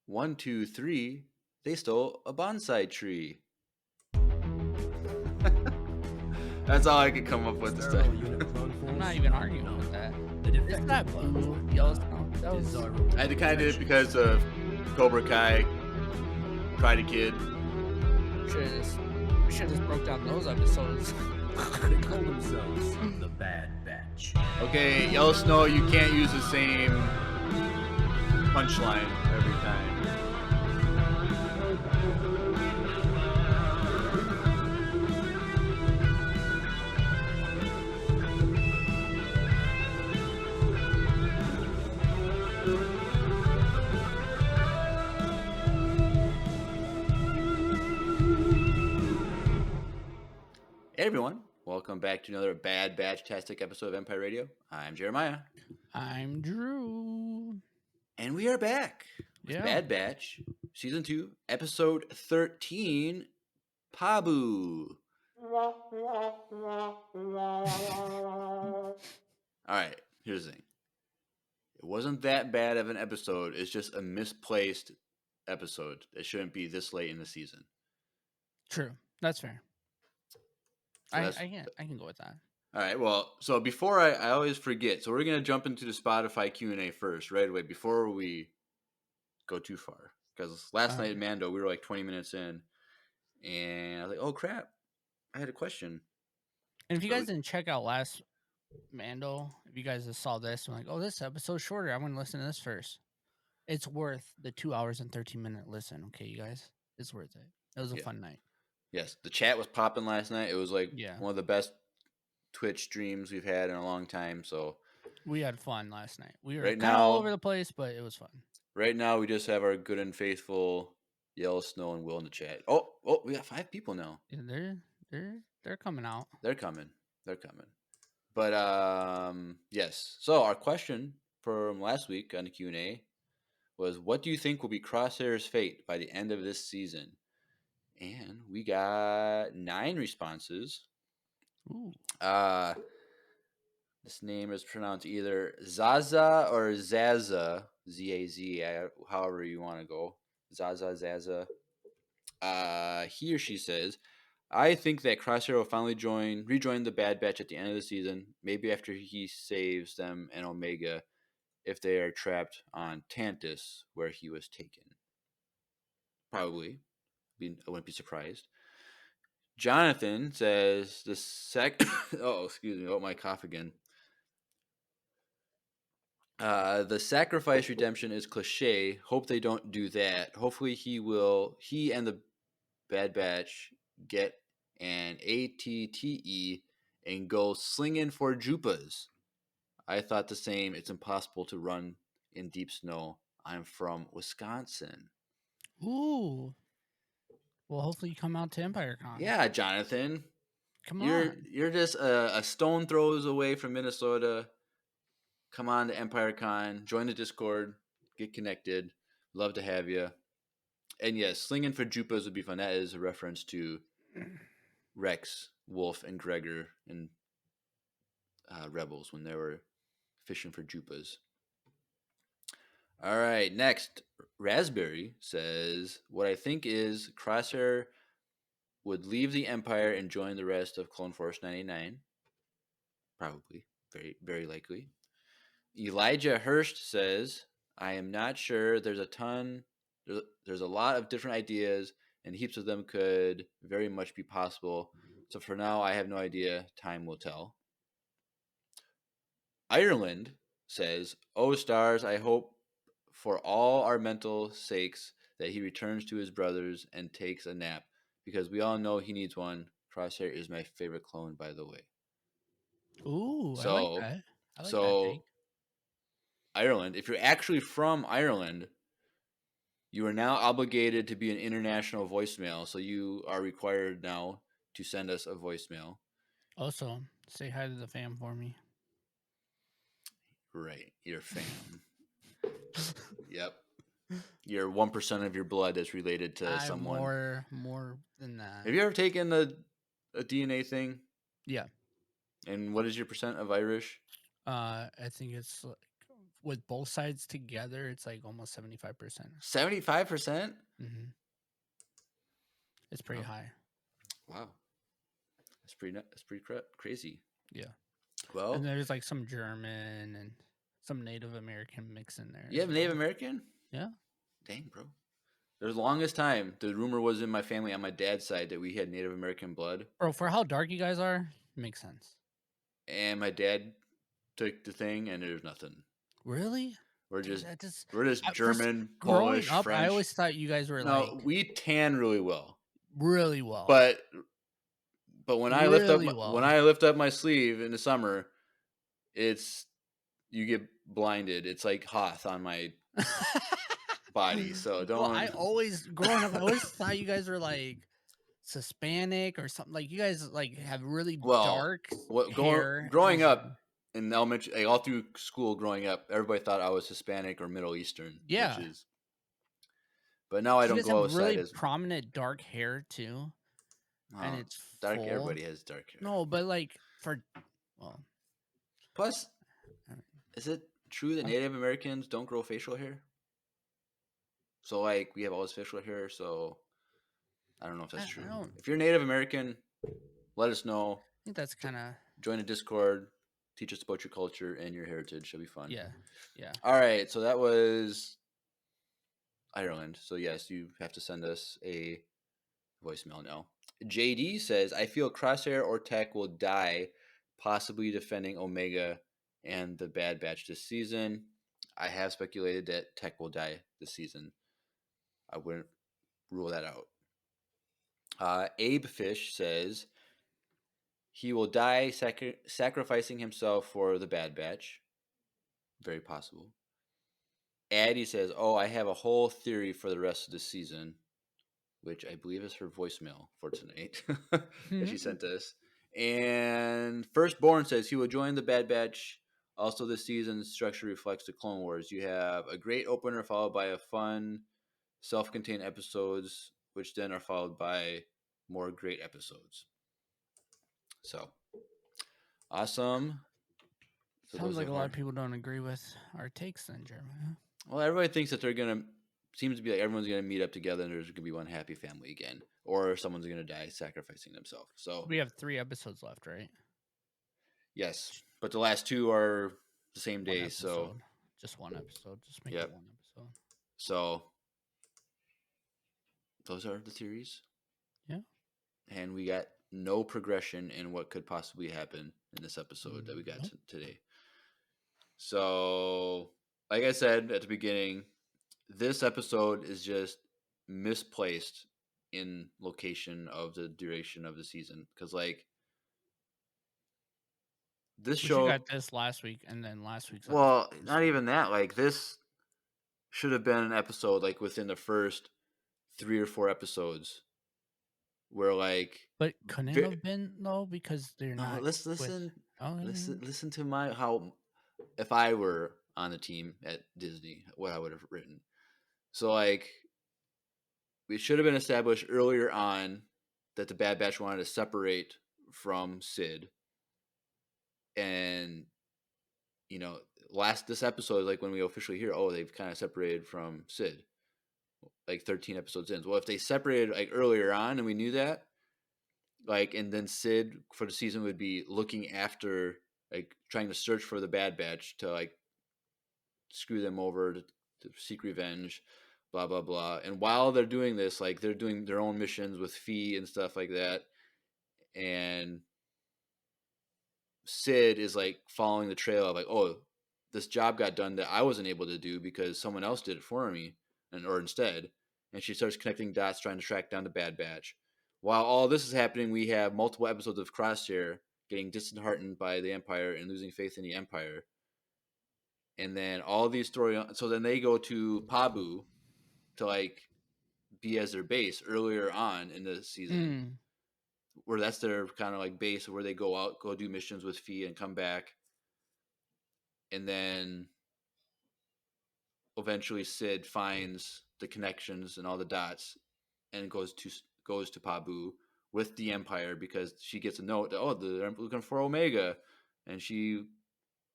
1, 2, 3. They stole a bonsai tree. That's all I could come up with this time. I'm not even arguing with that. It's not Boo Yellowstone. I had to kind of do it because of Cobra Kai, Karate Kid. We should have just broke down those episodes. They call themselves the Bad Batch. Okay, Yellowstone, you can't use the same punchline every time. Hey everyone, welcome back to another Bad Batch-tastic episode of Empire Radio. I'm Jeremiah. I'm Drew. And we are back with Bad Batch, Season 2, Episode 13, Pabu. Alright, here's the thing. It wasn't that bad of an episode. It's just a misplaced episode. It shouldn't be this late in the season. True. That's fair. So I can go with that. All right. Well, so before I always forget. So we're going to jump into the Spotify Q&A first right away before we go too far. Because last night at Mando, we were like 20 minutes in. And I was like, oh, crap. I had a question. And if you guys didn't check out last Mando, if you guys just saw this and like, oh, this episode's shorter, I'm going to listen to this first. It's worth the 2 hours and 13-minute listen. Okay, you guys? It's worth it. It was a fun night. Yes, the chat was popping last night. It was like one of the best Twitch streams we've had in a long time. So we had fun last night. We were kind of all over the place, but it was fun. Right now, we just have our good and faithful Yellow Snow and Will in the chat. Oh, we got 5 people now. Yeah, they're coming out. They're coming. But yes. So our question from last week on the Q&A was, what do you think will be Crosshair's fate by the end of this season? And we got 9 responses. Ooh. This name is pronounced either Zaza or Zaza, Z-A-Z, however you want to go. Zaza. He or she says, I think that Crosshair will finally rejoin the Bad Batch at the end of the season, maybe after he saves them and Omega if they are trapped on Tantus, where he was taken. Probably. I wouldn't be surprised. Jonathan says oh, excuse me. Oh, my cough again. The sacrifice redemption is cliche. Hope they don't do that. Hopefully he and the Bad Batch get an ATTE and go slinging for Jupas. I thought the same. It's impossible to run in deep snow. I'm from Wisconsin. Ooh. Well, hopefully you come out to EmpireCon. Yeah, Jonathan. Come on. You're just a stone throws away from Minnesota. Come on to EmpireCon. Join the Discord. Get connected. Love to have you. And yes, slinging for Jupas would be fun. That is a reference to Rex, Wolf, and Gregor in Rebels when they were fishing for Jupas. All right, next, Raspberry says, what I think is Crosshair would leave the Empire and join the rest of Clone Force 99. Probably. Very, very likely. Elijah Hurst says, I am not sure. There's a lot of different ideas, and heaps of them could very much be possible. So for now, I have no idea. Time will tell. Ireland says, oh, stars, I hope for all our mental sakes that he returns to his brothers and takes a nap, because we all know he needs one. Crosshair is my favorite clone, by the way. Ooh, I like that. I like that take. Ireland, if you're actually from Ireland, you are now obligated to be an international voicemail, so you are required now to send us a voicemail. Also, say hi to the fam for me. Right, your fam. Yep. Your 1% of your blood is related to someone. More than that. Have you ever taken a DNA thing? Yeah. And what is your percent of Irish? I think it's with both sides together, it's like almost 75%. 75%? Mm-hmm. It's pretty high. Wow. That's pretty crazy. Yeah. Well, And there's like some German and some Native American mix in there. you have Native American? Yeah. Dang, bro. There's the longest time, the rumor was in my family on my dad's side that we had Native American blood. Bro, for how dark you guys are, makes sense. And my dad took the thing, and there's nothing. Really? We're just Dude, we're just German, growing Polish, up, French. I always thought you guys were no, we tan really well. really well. But when I lift up Really well. when I lift up my sleeve in the summer, you get blinded. It's like Hoth on my body. So don't. Well, growing up, I always thought you guys were like Hispanic or something. Like you guys like have really dark hair. Growing up in elementary, like all through school, growing up, everybody thought I was Hispanic or Middle Eastern. Yeah. But now I don't go outside really as prominent dark hair too, and it's dark. full. Everybody has dark hair. No, but like Plus, is it true that Native Americans don't grow facial hair? So like we have all this facial hair, so I don't know if that's true. If you're Native American, let us know. I think that's kind of join a Discord, teach us about your culture and your heritage. It'll be fun. Yeah. All right, so that was Ireland. So yes, you have to send us a voicemail now. JD says, I feel Crosshair or Tech will die, possibly defending Omega and the Bad Batch this season. I have speculated that Tech will die this season. I wouldn't rule that out. Abe Fish says he will die sacrificing himself for the Bad Batch. Very possible. Addie says, I have a whole theory for the rest of the season, which I believe is her voicemail for tonight that she sent us. And Firstborn says he will join the Bad Batch. Also, this season's structure reflects the Clone Wars. You have a great opener followed by a fun, self-contained episodes, which then are followed by more great episodes. So, awesome. Sounds like a lot of people don't agree with our takes then, Jeremy. Well, everybody thinks that seems to be like everyone's going to meet up together and there's going to be one happy family again. Or someone's going to die sacrificing themselves. So we have 3 episodes left, right? Yes. But the last 2 are the same day, so just one episode. Just make it one episode. So those are the theories. Yeah. And we got no progression in what could possibly happen in this episode that we got today. So, like I said at the beginning, this episode is just misplaced in location of the duration of the season. Because, like, this show... You got this last week, and then last week's Well, not even that. Like, this should have been an episode, like, within the first 3 or 4 episodes. Where, like... But couldn't it have been, though? Because they're not... Listen to how... If I were on the team at Disney, what I would have written. So, like, it should have been established earlier on that the Bad Batch wanted to separate from Sid. And, you know, this episode, like, when we officially hear, they've kind of separated from Sid. Like, 13 episodes in. Well, if they separated, like, earlier on and we knew that, like, and then Sid for the season would be looking after... like trying to search for the Bad Batch to like screw them over to seek revenge, blah blah blah. And while they're doing this, like they're doing their own missions with Fee and stuff like that, and Sid is like following the trail of like, this job got done that I wasn't able to do because someone else did it for me, or instead. And she starts connecting dots, trying to track down the Bad Batch. While all this is happening, we have multiple episodes of Crosshair getting disheartened by the Empire and losing faith in the Empire. And then all these so then they go to Pabu to like be as their base earlier on in the season, where that's their kind of like base where they go out, go do missions with Fee and come back. And then eventually Sid finds the connections and all the dots and goes to Pabu with the Empire because she gets a note that, they're looking for Omega, and she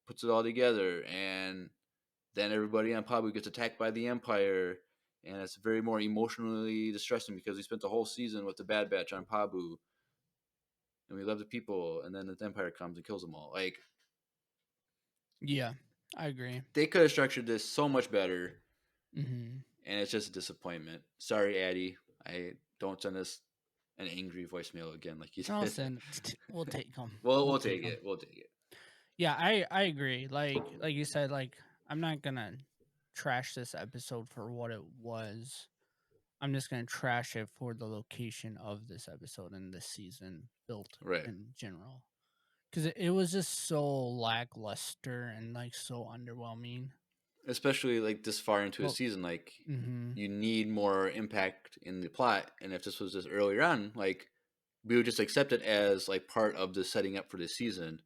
puts it all together, and then everybody on Pabu gets attacked by the Empire, and it's very more emotionally distressing because we spent the whole season with the Bad Batch on Pabu, and we love the people, and then the Empire comes and kills them all. Like, Yeah, I agree. they could have structured this so much better, Mm-hmm. and it's just a disappointment. Sorry, Addie. I don't send us an angry voicemail again, like you said. We'll take them. We'll take it. We'll take it. Yeah, I agree. Like you said, like I'm not gonna trash this episode for what it was. I'm just gonna trash it for the location of this episode and this season built Right. in general. Because it was just so lackluster and like so underwhelming. Especially like this far into a season, like you need more impact in the plot. And if this was just earlier on, like we would just accept it as like part of the setting up for this season,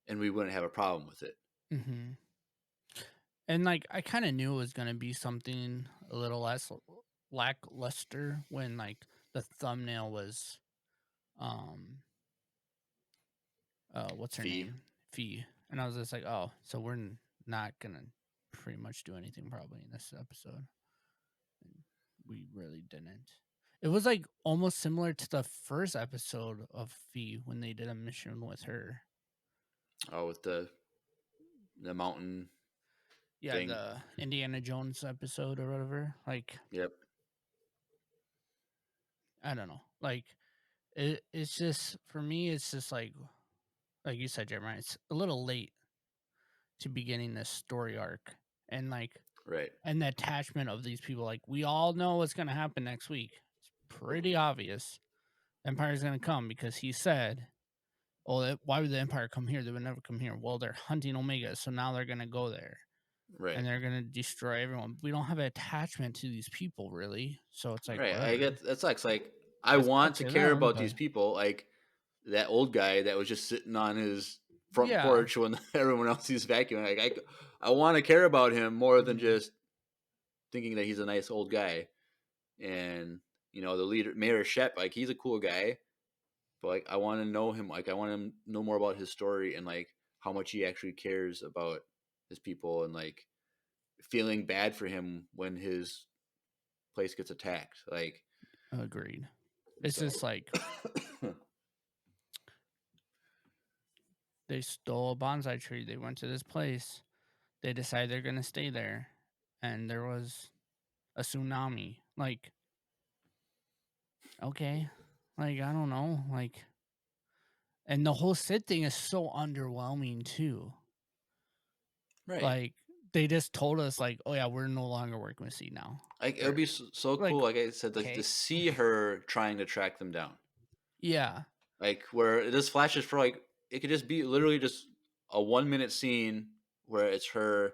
and we wouldn't have a problem with it. Mm-hmm. And like I kind of knew it was gonna be something a little less lackluster when like the thumbnail was, what's her Fee. name? Fee. And I was just like, oh, so we're not gonna pretty much do anything probably in this episode. And we really didn't. It was like almost similar to the first episode of Fee when they did a mission with her. Oh, with the mountain. Yeah, thing. the Indiana Jones episode or whatever. Like, Yep. I don't know. Like, it's just for me. It's just like you said, Jeremiah. It's a little late to beginning this story arc, and like, right, and the attachment of these people. Like, we all know what's gonna happen next week. It's pretty obvious. Empire's gonna come because he said, "Oh, why would the Empire come here? They would never come here." Well, they're hunting Omega, so now they're gonna go there. right, and they're gonna destroy everyone. We don't have an attachment to these people, really. So it's like, right. whatever. I get that sucks. Like, I want to care about these people. Like that old guy that was just sitting on his front porch when everyone else is vacuuming. Like, I want to care about him more than just thinking that he's a nice old guy. And you know, the leader, Mayor Shep, like he's a cool guy, but like I want to know him. Like I want to know more about his story and like how much he actually cares about his people and like feeling bad for him when his place gets attacked. Like, agreed. It's just like they stole a bonsai tree. They went to this place. They decided they're gonna stay there, and there was a tsunami. Like, okay, like I don't know, like, and the whole Sid thing is so underwhelming too. right. Like they just told us, like, oh yeah, we're no longer working with Sid now. Like it would be so like, cool. Like I said, like to see her trying to track them down. Yeah. Like where it just flashes for like it could just be literally just a 1 minute scene where it's her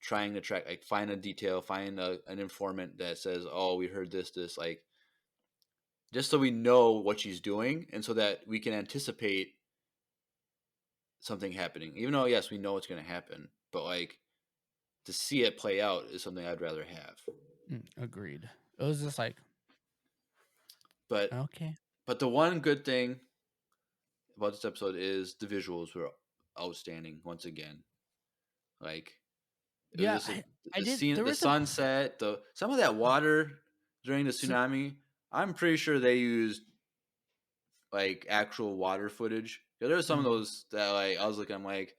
trying to track, like find a detail, find an informant that says, "Oh, we heard this," like just so we know what she's doing and so that we can anticipate something happening. Even though yes, we know it's going to happen, but like to see it play out is something I'd rather have. Agreed. It was just like, but okay. But the one good thing about this episode is the visuals were outstanding once again. Like, yeah, the scene, the sunset, some of that water during the tsunami. I'm pretty sure they used like actual water footage. There were some of those that like I was looking, I'm like,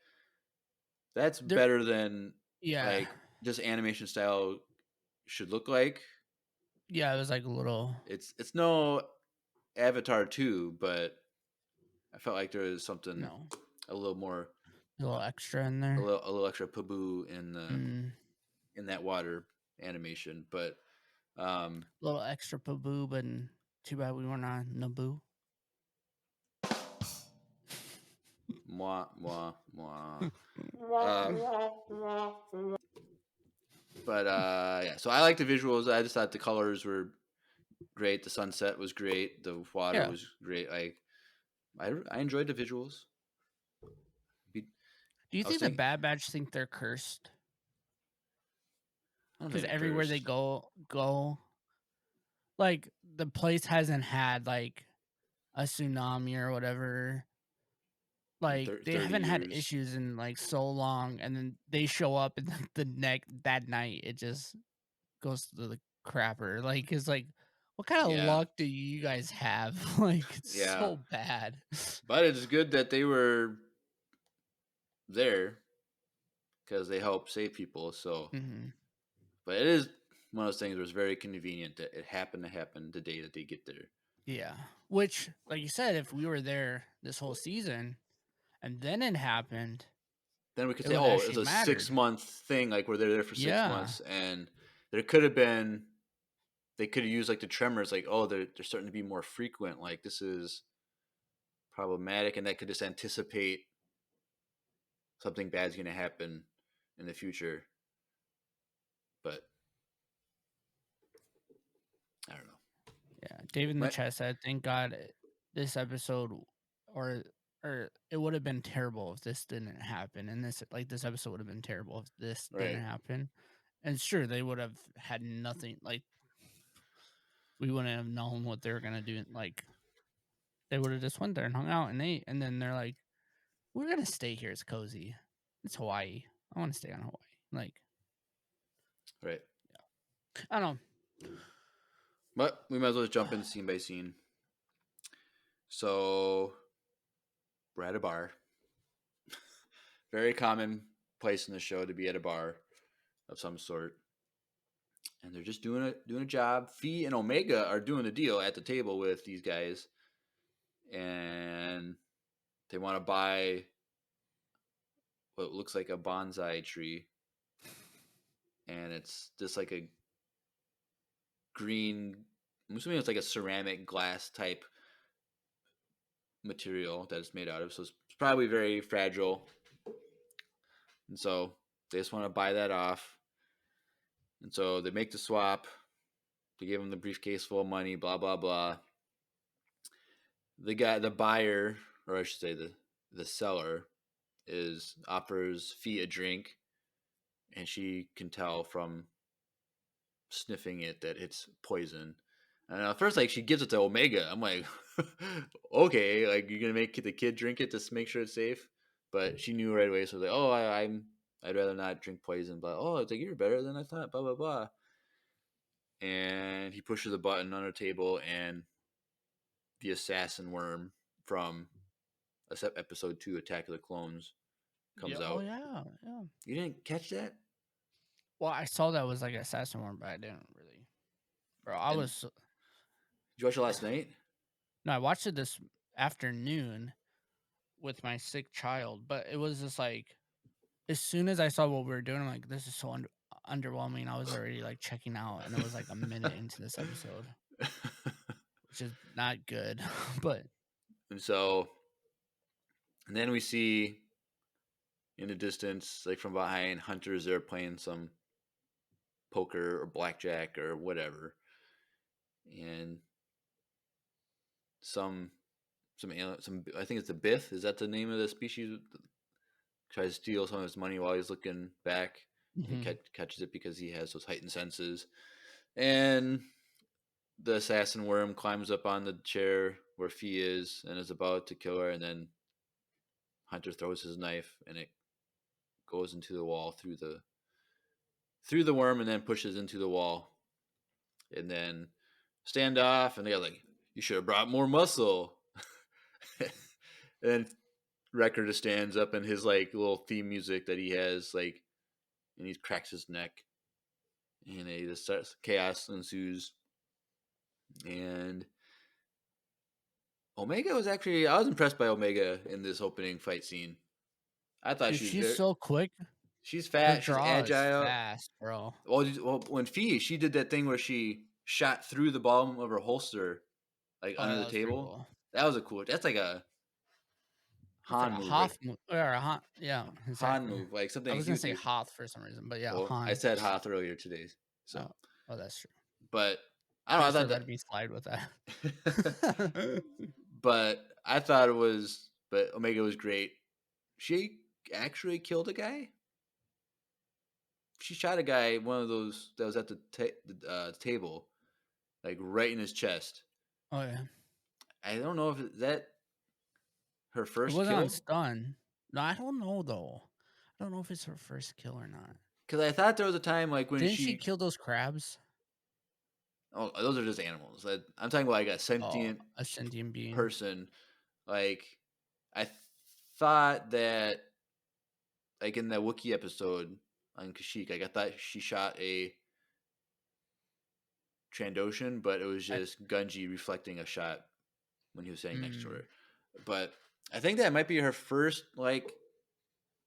that's better than like just animation style should look like. Yeah, it was like a little. It's no Avatar 2, but I felt like there was something a little more, a little extra in there, a little extra paboo in that water animation, but a little extra paboo. But too bad we weren't on Naboo. Mwah, mwah, mwah. But yeah, so I like the visuals. I just thought the colors were great. The sunset was great. The water was great. I enjoyed the visuals. Do you think the Bad Batch think they're cursed? Because everywhere they go, like the place hasn't had like a tsunami or whatever. Like they 30 haven't had years. issues in like so long, and then they show up and that night it just goes to the crapper. Like it's like, what kind of Yeah. luck do you guys have? Like it's Yeah. so bad. But it's good that they were there because they help save people. So, Hmm. but it is one of those things where it's very convenient that it happened to happen the day that they get there. Yeah. Which, like you said, if we were there this whole season and then it happened, Then we could it say, would oh, it's actually a mattered. 6-month thing. Like we're there for 6 months, Yeah. and there could have been. They could have used like the tremors, like, oh, they're starting to be more frequent. Like this is problematic, and that could just anticipate something bad's going to happen in the future. But I don't know. Yeah. David in the chat said, thank God this episode or it would have been terrible if this didn't happen. And this episode would have been terrible if this Right. didn't happen. And sure, they would have had nothing, like we wouldn't have known what they were gonna do. Like they would have just went there and hung out and ate, and then they're like, we're gonna stay here, it's cozy. It's Hawaii. I wanna stay on Hawaii. Like Right. I don't know. But we might as well just jump in scene by scene. So we're at a bar. Very common place in the show to be at a bar of some sort. And they're just doing a job. Fee and Omega are doing a deal at the table with these guys. And they want to buy what looks like a bonsai tree. And it's just like a green, I'm assuming it's like a ceramic glass type material that it's made out of. So it's probably very fragile. And so they just want to buy that off. And so they make the swap. They give him the briefcase full of money, blah, blah, blah. The buyer, or I should say the seller, offers Fee a drink. And she can tell from sniffing it that it's poison. And at first, like, she gives it to Omega. I'm like, okay, like, you're gonna make the kid drink it to make sure it's safe. But she knew right away, so like, oh, I'd rather not drink poison. But oh, it's like, you're better than I thought. Blah blah blah. And he pushes a button on her table, and the assassin worm from episode 2, Attack of the Clones, comes out. Oh yeah, yeah. You didn't catch that? Well, I saw that was like Assassin Worm, but I didn't really. Bro, Did you watch it last night? No, I watched it this afternoon with my sick child, but it was just like as soon as I saw what we were doing, I'm like, this is so underwhelming. I was already like checking out, and it was like a minute into this episode, which is not good. But and then we see in the distance, like from behind, hunters are playing some poker or blackjack or whatever, and some I think it's the Biff. Is that the name of the species? Tries to steal some of his money while he's looking back. mm-hmm. He catches it because he has those heightened senses, and the assassin worm climbs up on the chair where Fee is and is about to kill her, and then Hunter throws his knife and it goes into the wall through the worm, and then pushes into the wall, and then standoff, and they're like, you should have brought more muscle. And then Wrecker just stands up, and his like little theme music that he has, like, and he cracks his neck, and it just starts, chaos ensues. And Omega was actually, I was impressed by Omega in this opening fight scene. I thought she's so quick. She's fast. She's Her draw agile. is fast, bro. Well, when she did that thing where she shot through the bottom of her holster, like under the table. Cool. That was a cool. That's like a Han move. Hoth move, or a Han, yeah, exactly. Han move, like something. I was gonna say Hoth for some reason, but yeah, well, Han. I said Hoth earlier today, so. Oh, that's true. But I don't know. I thought that'd be slide with that. But I thought it was. But Omega was great. She actually killed a guy. She shot a guy, one of those that was at the table, like right in his chest. Oh yeah. I don't know if that. her It first wasn't on kill? stun. No, I don't know though. I don't know if it's her first kill or not. Because I thought there was a time like when Didn't she she. kill those crabs? Oh, those are just animals. I'm talking about like a Oh, sentient a sentient being. person. Like I thought that like in that Wookiee episode on Kashyyyk, like I thought she shot a Trandoshan, but it was just Gunji reflecting a shot when he was standing next to her. But I think that might be her first like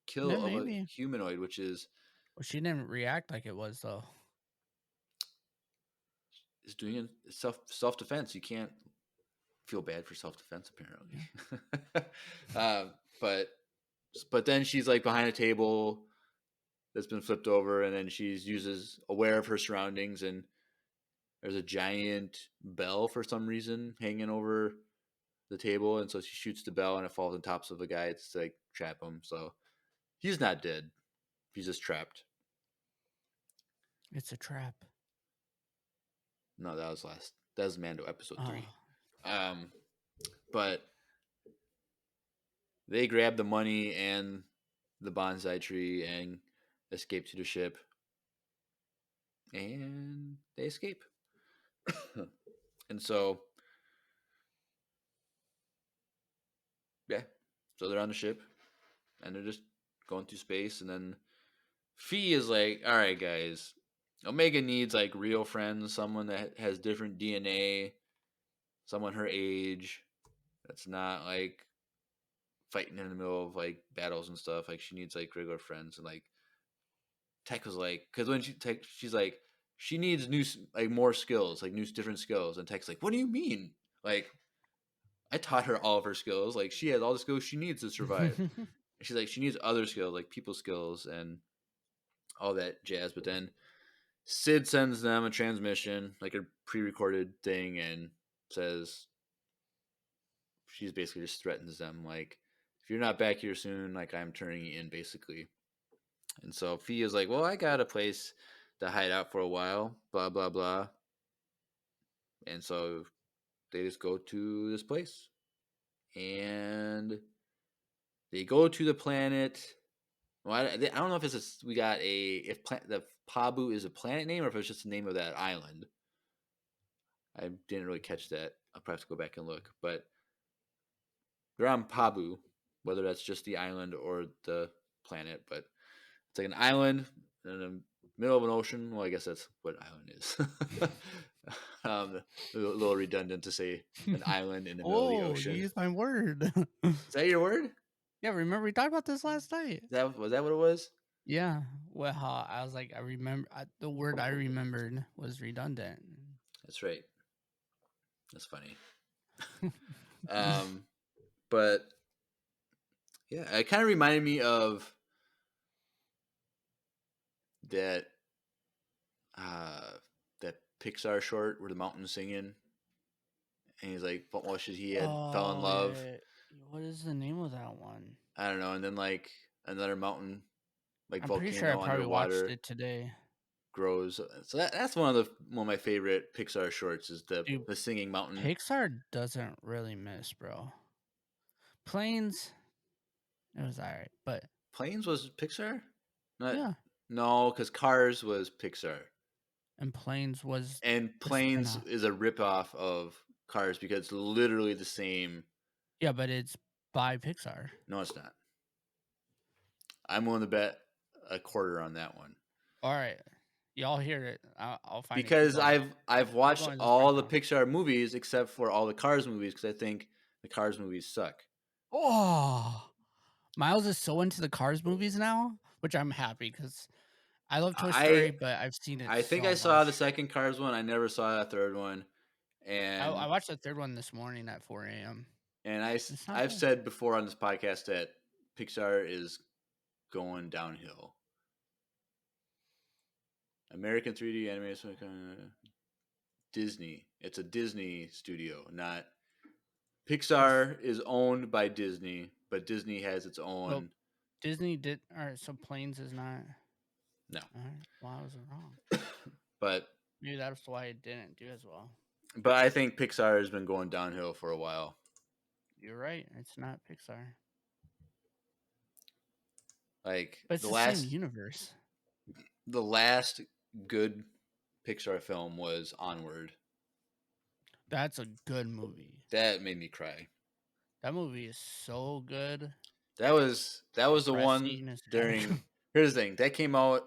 kill Yeah, of a maybe. humanoid, which is Well, she didn't react like it was though. doing self defense. You can't feel bad for self defense apparently. But then she's like behind a table that's been flipped over, and then she's uses aware of her surroundings, and there's a giant bell for some reason hanging over the table, and so she shoots the bell and it falls on top of the guy to like trap him. So he's not dead; he's just trapped. It's a trap. No, that was Mando episode 3. Oh. But they grab the money and the bonsai tree and escape to the ship, and they escape. And so, yeah, so they're on the ship, and they're just going through space, and then Fee is like, all right, guys, Omega needs like real friends, someone that has different DNA, someone her age, that's not like fighting in the middle of like battles and stuff. Like she needs like regular friends, and like Tech was like, because when she's like, she needs new like more skills, like new different skills, and Tech's like, what do you mean? Like I taught her all of her skills. Like she has all the skills she needs to survive. And she's like, she needs other skills, like people skills and all that jazz. But then Sid sends them a transmission, like a pre-recorded thing, and says she's basically just threatens them, like if you're not back here soon, like I'm turning you in, basically. And so Fee is like, well, I got a place to hide out for a while, blah blah blah. And so they just go to this place, and they go to the planet. Well, I don't know if it's we got the Pabu is a planet name or if it's just the name of that island. I didn't really catch that. I'll probably have to go back and look. But they're on Pabu, whether that's just the island or the planet. But it's like an island in the middle of an ocean. Well, I guess that's what island is. A little redundant to say an island in the middle of the ocean. You used my word. Is that your word? Yeah, remember we talked about this last night. Was that what it was? Yeah. Well, I was like, I remember the word I remembered was redundant. That's right. That's funny. But yeah, it kind of reminded me of that that Pixar short where the mountain's singing, and he's like, "What should he had fell in love?" Yeah. What is the name of that one? I don't know. And then like another mountain, like I'm volcano pretty sure I probably underwater, watched it today. grows. So that's one of my favorite Pixar shorts is the singing mountain. Pixar doesn't really miss, bro. Planes, it was alright, but Planes was Pixar? yeah. No, because Cars was Pixar. And Planes was Planes is a ripoff of Cars because it's literally the same. Yeah, but it's by Pixar. No, it's not. I'm willing to bet a quarter on that one. All right, y'all hear it. I'll find because it. I've watched all the Pixar movies except for all the Cars movies because I think the Cars movies suck. Oh, Miles is so into the Cars movies now, which I'm happy because I love Toy Story, but I've seen it. I think I saw the second Cars one. I never saw the third one, and I watched the third one this morning at 4 a.m. And I've said before on this podcast that Pixar is going downhill. American 3D animation, Disney. It's a Disney studio, not Pixar is owned by Disney, but Disney has its own. Well, Disney did. All right, so Planes is not. No. All right, well, I was wrong. But maybe that's why it didn't do as well. But I think Pixar has been going downhill for a while. You're right. It's not Pixar, Like but it's the the same last universe. good Pixar film was Onward. That's a good movie. That made me cry. That movie is so good. That was the one Depressing as heck. during. Here's the thing. That came out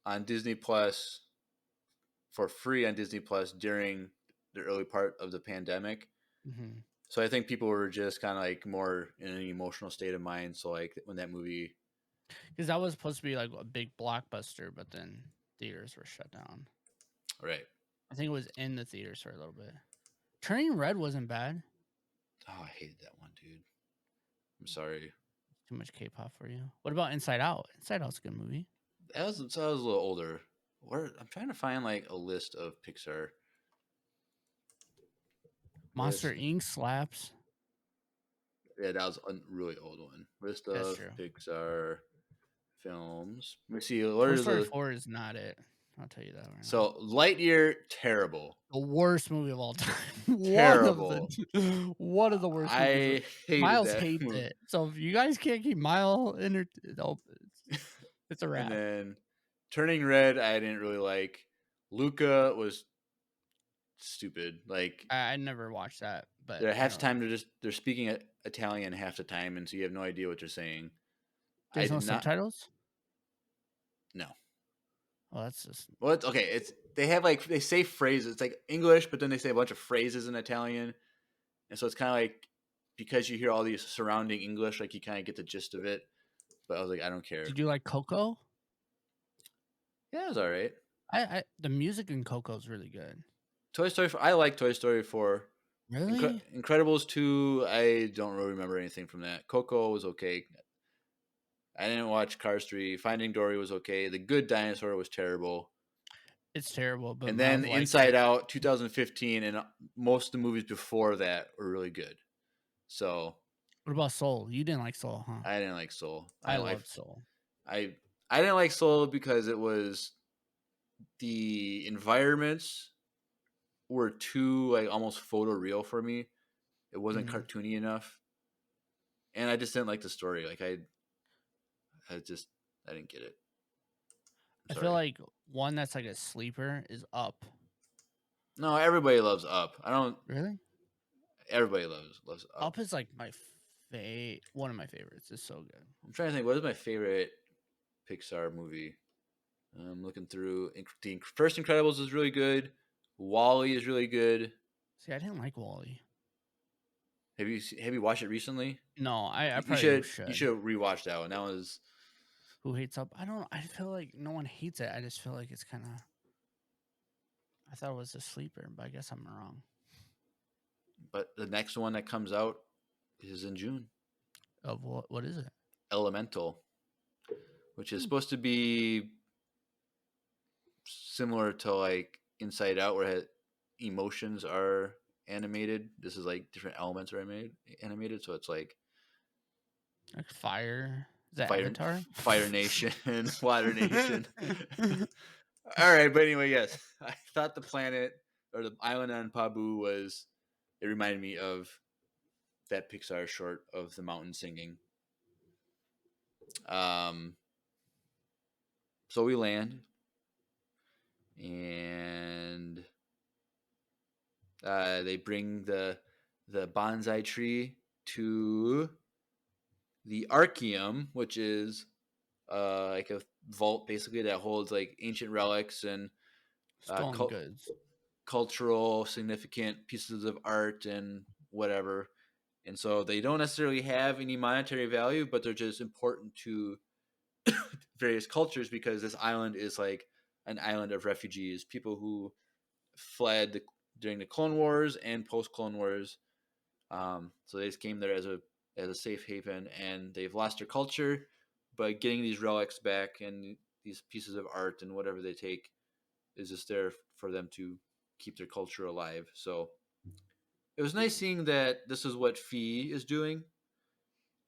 on Disney Plus for free on Disney Plus during the early part of the pandemic. Mhm. So I think people were just kind of like more in an emotional state of mind. So like when that movie, Because that was supposed to be like a big blockbuster, but then theaters were shut down. right? I think it was in the theaters for a little bit. Turning Red wasn't bad. Oh, I hated that one, dude. I'm sorry. Too much K-pop for you. What about Inside Out? Inside Out's a good movie. I was a little older. I'm trying to find like a list of Pixar. Monster List. Inc. slaps. Yeah, that was a really old one. List That's of true. Pixar films. Let me see. Toy Story 4 is not it. I'll tell you that right now. So Lightyear, terrible. The worst movie of all time. Terrible. One of the worst movies. I hated Miles that hates movie. it. So if you guys can't keep Miles it's a wrap. And then Turning Red, I didn't really like. Luca was stupid. Like I never watched that, but they're half the time they're speaking Italian half the time, and so you have no idea what they're saying. There's I no did not. subtitles? No. Well, that's just Well, it's okay. They have like they say phrases. It's like English, but then they say a bunch of phrases in Italian, and so it's kind of like because you hear all these surrounding English, like you kind of get the gist of it. But I was like, I don't care. Did you like Coco? Yeah, it was all right. The music in Coco is really good. Toy Story 4, I like Toy Story 4. Really? Incredibles 2, I don't really remember anything from that. Coco was okay. I didn't watch Cars 3. Finding Dory was okay. The Good Dinosaur was terrible. It's terrible, but And then Miles likes Inside it. Out 2015 and most of the movies before that were really good. So What about Soul? You didn't like Soul, huh? I didn't like Soul. I loved Soul. I didn't like Soul because it was the environments were too like almost photoreal for me. It wasn't cartoony enough. And I just didn't like the story. Like I didn't get it. I feel like one that's like a sleeper is Up. No, everybody loves Up. I don't Really? Everybody loves Up. Up is like one of my favorites. It's so good. I'm trying to think, what is my favorite Pixar movie? I'm looking through. The first Incredibles is really good. WALL-E is really good. See, I didn't like WALL-E. Have you watched it recently? No, I You probably should. You should rewatch that one. That was. Who hates Up? I feel like no one hates it. I just feel like it's kind of. I thought it was a sleeper, but I guess I'm wrong. But the next one that comes out is in June. Of what is it? Elemental, which is supposed to be similar to like Inside Out, where emotions are animated. This is like different elements are animated, so it's like fire. Is that Avatar? Fire Nation, Water Nation. All right, but anyway, yes, I thought the planet or the island on Pabu was. It reminded me of that Pixar short of the mountain singing. So we land, and they bring the bonsai tree to the Archeum, which is like a vault basically that holds like ancient relics and stolen goods, cultural significant pieces of art and whatever. And so they don't necessarily have any monetary value, but they're just important to various cultures because this island is like an island of refugees, people who fled during the Clone Wars and post-Clone Wars. So they just came there as a safe haven, and they've lost their culture, but getting these relics back and these pieces of art and whatever they take is just there for them to keep their culture alive. So it was nice seeing that this is what Fee is doing.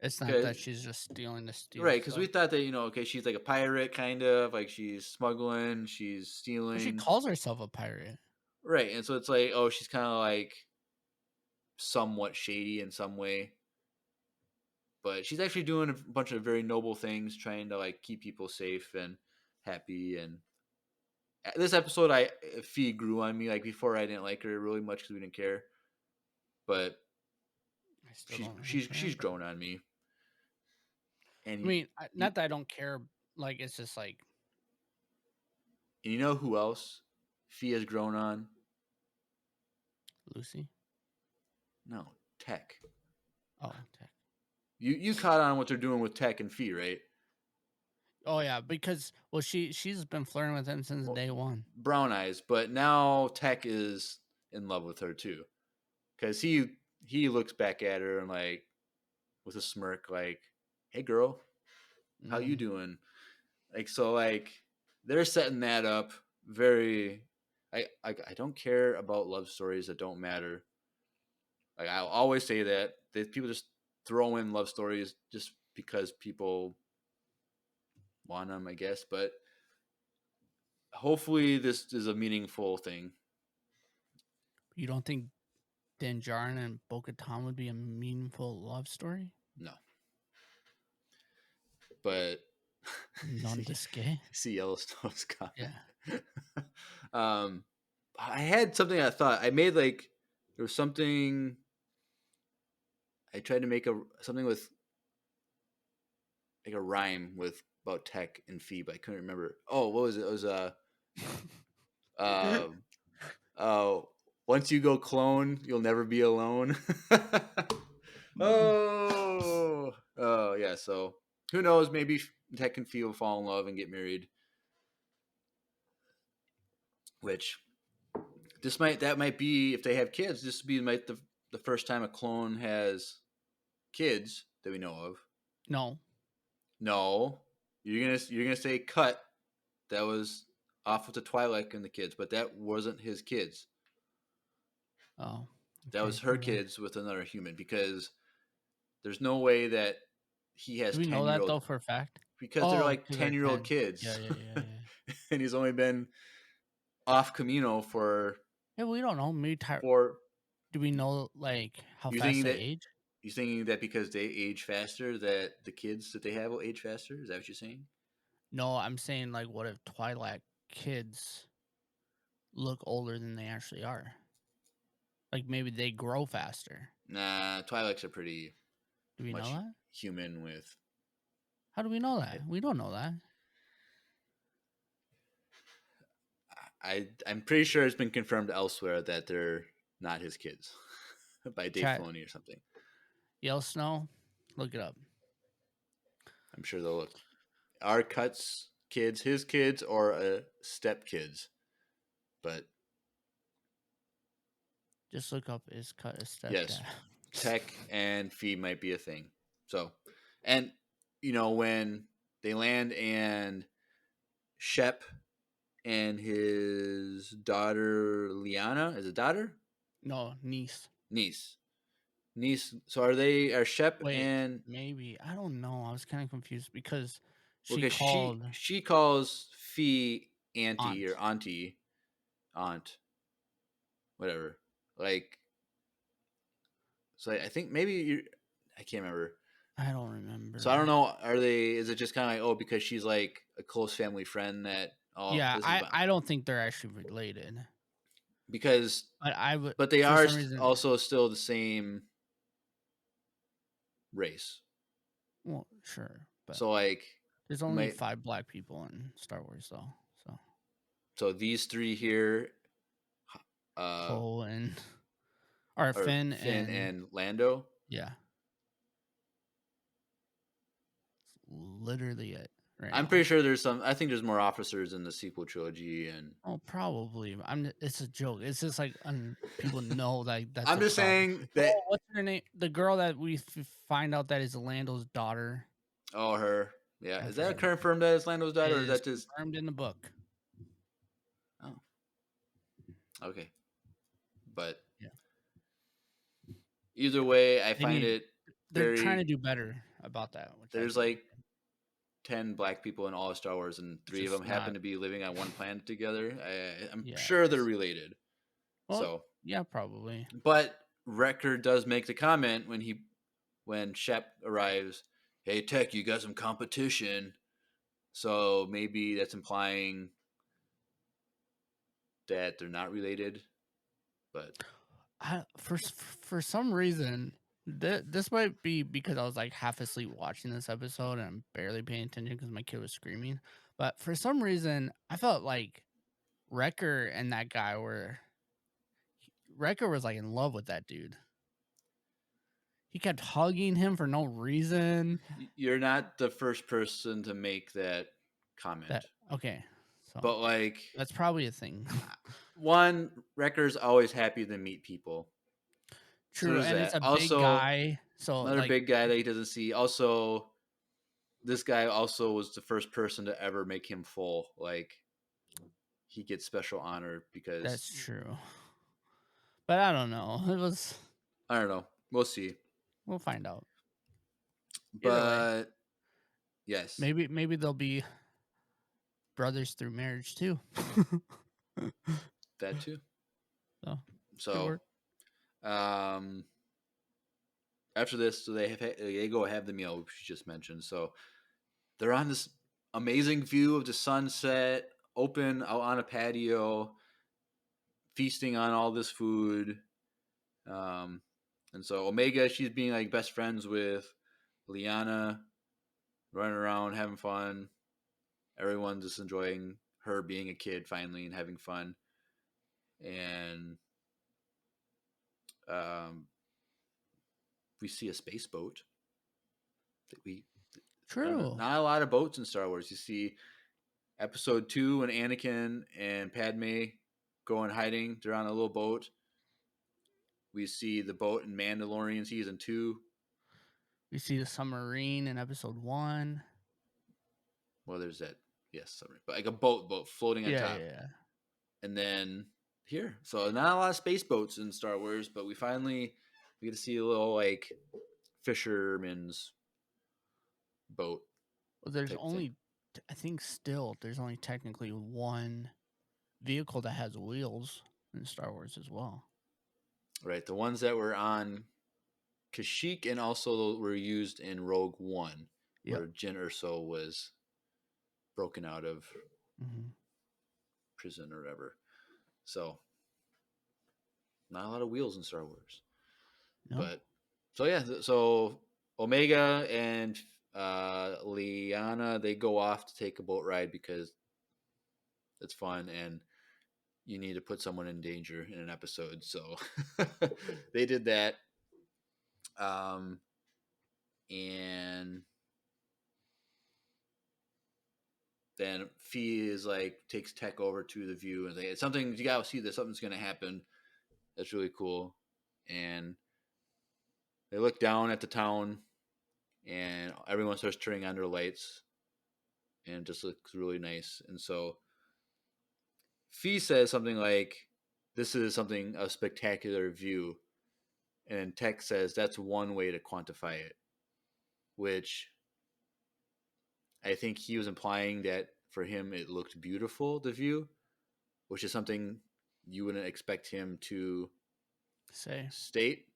It's not that she's just stealing the steel. Right, because we thought that, okay, she's like a pirate, kind of. Like, she's smuggling, she's stealing. Well, she calls herself a pirate. Right, and so it's like, oh, she's kind of like somewhat shady in some way. But she's actually doing a bunch of very noble things, trying to like keep people safe and happy. And this episode, Fee grew on me. Like before, I didn't like her really much because we didn't care. But I still don't like her, she's but- grown on me. And I mean, not that I don't care. Like it's just like and you know who else Fee has grown on? Lucy. No, Tech. Oh, Tech. You caught on what they're doing with Tech and Fee, right? Oh yeah, because she's been flirting with him since day one. Brown eyes, but now Tech is in love with her too, because he looks back at her and like with a smirk, like, "Hey girl, how you doing?" Like so, like they're setting that up very. I don't care about love stories that don't matter. Like I'll always say that people just throw in love stories just because people want them, I guess. But hopefully, this is a meaningful thing. You don't think Dan Djarin and Bo-Katan would be a meaningful love story? No, but Non-disque? see Yellowstone's comment. Yeah. I had something I thought I made like there was something I tried to make something with like a rhyme with about Tech and Fee, but I couldn't remember. Oh, what was it? It was once you go clone, you'll never be alone. oh yeah. So who knows? Maybe Tech and Fee will fall in love and get married. Which that might be if they have kids. This would be the first time a clone has kids that we know of. No, you're gonna say cut. That was off with the Twi'lek and the kids, but that wasn't his kids. Oh, okay. That was her kids with another human because there's no way that he has. Do we know that though for a fact? Because they're like 10-year-old kids. Yeah. And he's only been off Camino for. Yeah, we don't know. Maybe do we know like how fast they age? You thinking that because they age faster, that the kids that they have will age faster? Is that what you're saying? No, I'm saying like, what if Twi'lek kids look older than they actually are? Like maybe they grow faster. Nah, Twi'leks are pretty. Do we know that? Human with. How do we know that? We don't know that. I'm pretty sure it's been confirmed elsewhere that they're not his kids by Dave Filoni or something. Snow, look it up. I'm sure they'll look. Are Cut's kids his kids or step kids? But just look up is Cut a stepdad. Yes, Tech and Fee might be a thing. So, and when they land and Shep and his daughter Liana is a daughter? No, niece. So are Shep and maybe I don't know. I was kind of confused because she calls Fee auntie or aunt, whatever. Like, so I think maybe I can't remember. I don't remember. So I don't know. Is it just kind of like because she's like a close family friend that? Yeah, I don't think they're actually related. Because but they are also still the same race. Well, sure, but so like there's only 5 black people in Star Wars, though. So these 3 here, Cole and Finn and Lando. Yeah, it's literally it. Right I'm pretty sure there's some. I think there's more officers in the sequel trilogy, and probably. It's a joke. It's just like people know that. That's I'm just saying that. What's her name? The girl that we find out that is Lando's daughter. Oh, her. Yeah, is that confirmed that it's Lando's daughter, or is that just confirmed in the book? Oh, okay. But yeah. Either way, I find it. They're trying to do better about that. There's like 10 black people in all of Star Wars, and 3 of them happen to be living on one planet together. I'm sure they're related. Well, yeah, probably. But Wrecker does make the comment when Shep arrives, "Hey Tech, you got some competition." So maybe that's implying that they're not related. But for some reason, this might be because I was like half asleep watching this episode and I'm barely paying attention because my kid was screaming. But for some reason, I felt like Wrecker and that guy Wrecker was like in love with that dude. He kept hugging him for no reason. you're not the first person to make that comment. Okay, so But like, that's probably a thing. one, Wrecker's always happy to meet people. True, So and it's that. a big Also, guy. So another like, big guy that he doesn't see. Also, this guy also was the first person to ever make him full. Like, he gets special honor because that's true. But I don't know. It was. I don't know. We'll see. We'll find out. But yes, Maybe they'll be brothers through marriage too. that too. So, So, after this, so they go have the meal which you just mentioned. So they're on this amazing view of the sunset, open out on a patio, feasting on all this food. And so Omega, she's being like best friends with Liana, running around having fun. Everyone's just enjoying her being a kid finally and having fun. And we see a space boat. True. Not a lot of boats in Star Wars. You see episode 2 when Anakin and Padme go in hiding. They're on a little boat. We see the boat in Mandalorian season 2. We see the submarine in episode 1. Well, there's that. Yes, submarine. But like a boat floating on top. Yeah. And then here. So not a lot of space boats in Star Wars, but we get to see a little like fisherman's boat. Well, there's only, I think still, there's only technically one vehicle that has wheels in Star Wars as well. Right. The ones that were on Kashyyyk and also were used in Rogue One, where Jyn Erso was broken out of prison or whatever. So, not a lot of wheels in Star Wars. No. But, so yeah, so Omega and Liana, they go off to take a boat ride because it's fun and you need to put someone in danger in an episode. So, they did that. And then Fee is like takes Tech over to the view and it's something you gotta see that something's gonna happen. That's really cool. And they look down at the town and everyone starts turning on their lights and it just looks really nice. And so Fee says something like, "This is a spectacular view." And Tech says that's one way to quantify it, which I think he was implying that for him it looked beautiful, the view, which is something you wouldn't expect him to state.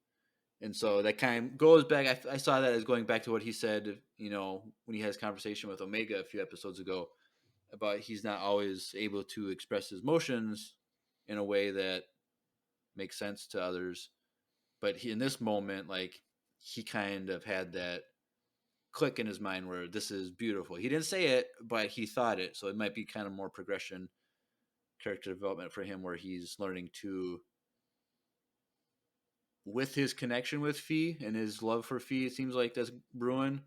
And so that kind of goes back. I saw that as going back to what he said, when he has conversation with Omega a few episodes ago about he's not always able to express his emotions in a way that makes sense to others. But in this moment, like, he kind of had that click in his mind where this is beautiful. He didn't say it, but he thought it. So it might be kind of more progression, character development for him where he's learning to, with his connection with Fee and his love for Fee, it seems like that's brewing.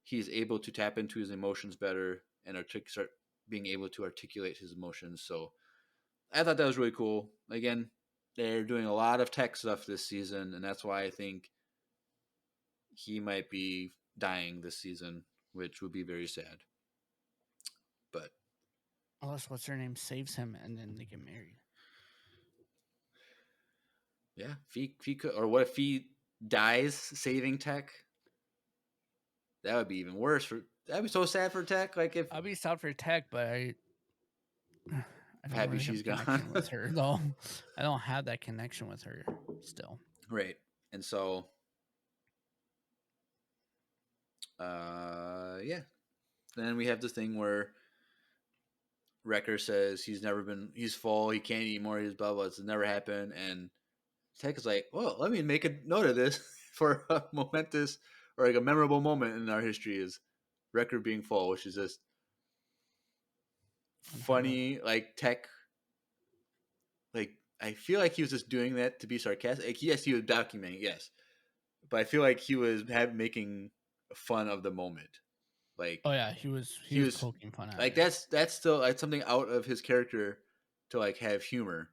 He's able to tap into his emotions better and start being able to articulate his emotions. So I thought that was really cool. Again, they're doing a lot of Tech stuff this season, and that's why I think he might be dying this season, which would be very sad. But unless what's her name saves him and then they get married. Yeah, Fee could, or what if Fee dies saving Tech? That would be even worse. That'd be so sad for Tech. Like if I'd be sad for Tech, but I don't happy really she's have a gone connection with her though. I don't have that connection with her still. Right. And so, yeah. Then we have the thing where Wrecker says he's full, he can't eat more, he's blah, blah, it's never happened. And Tech is like, well, let me make a note of this for a momentous or like a memorable moment in our history is Wrecker being full, which is just funny, like Tech. Like, I feel like he was just doing that to be sarcastic. Like, yes, he was documenting, yes. But I feel like he was making fun of the moment. Like, Oh yeah, he was poking fun at like it. that's still like something out of his character to like have humor.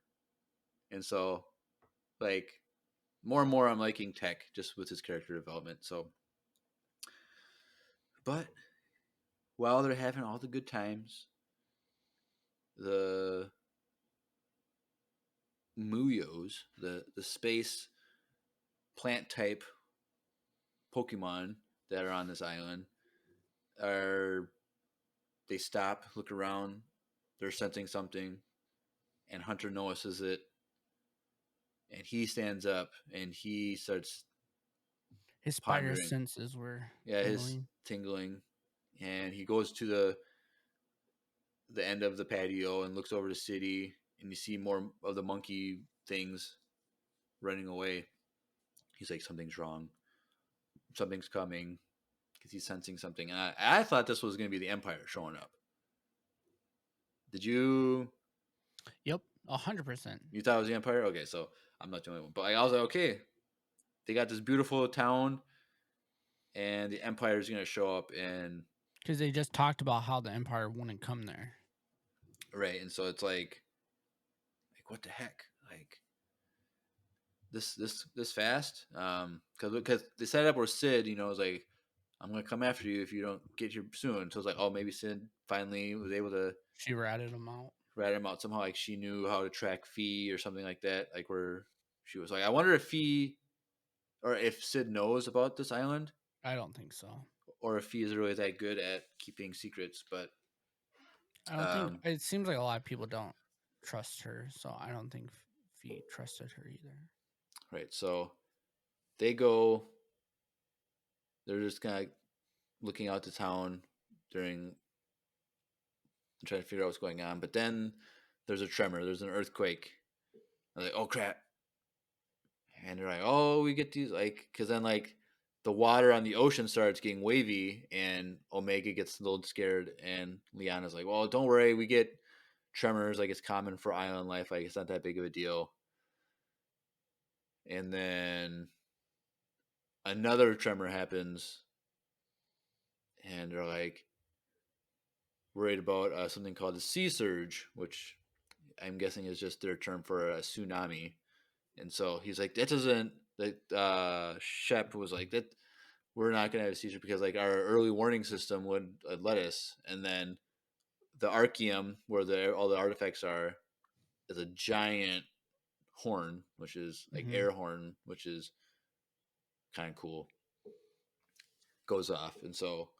And so like more and more I'm liking Tech just with his character development. So but while they're having all the good times, the Muyos, the space plant type Pokemon that are on this island are they stop, look around, they're sensing something, and Hunter notices it, and he stands up and he starts His spider pondering. senses were His tingling, and he goes to the end of the patio and looks over the city, and you see more of the monkey things running away. He's like, something's wrong, something's coming, because he's sensing something. And I thought this was going to be the Empire showing up. Did you? Yep, 100%. You thought it was the Empire? Okay, so I'm not the only one. But I was like, okay, they got this beautiful town, and the Empire is going to show up, and because they just talked about how the Empire wouldn't come there. Right, and so it's like what the heck, like this fast? Because they set up where Sid, is like, I'm gonna come after you if you don't get here soon. So it's like, oh, maybe Sid finally was able to. She ratted him out. Somehow. Like she knew how to track Fee or something like that. Like where she was like, I wonder if Fee or if Sid knows about this island. I don't think so. Or if Fee is really that good at keeping secrets, but I don't think it seems like a lot of people don't trust her, so I don't think Fee trusted her either. Right, so they go. They're just kind of looking out to town trying to figure out what's going on. But then there's a tremor. There's an earthquake. And they're like, oh crap! And they're like, oh, we get these because then the water on the ocean starts getting wavy, and Omega gets a little scared, and Liana's like, well, don't worry, we get tremors, like it's common for island life, like it's not that big of a deal. And then another tremor happens, and they're like worried about something called a sea surge, which I'm guessing is just their term for a tsunami. And so he's like, that doesn't. That Shep was like that. We're not gonna have a sea surge because like our early warning system would let us. And then the Archeum, where all the artifacts are, is a giant horn, which is like air horn, which is kind of cool. Goes off, and so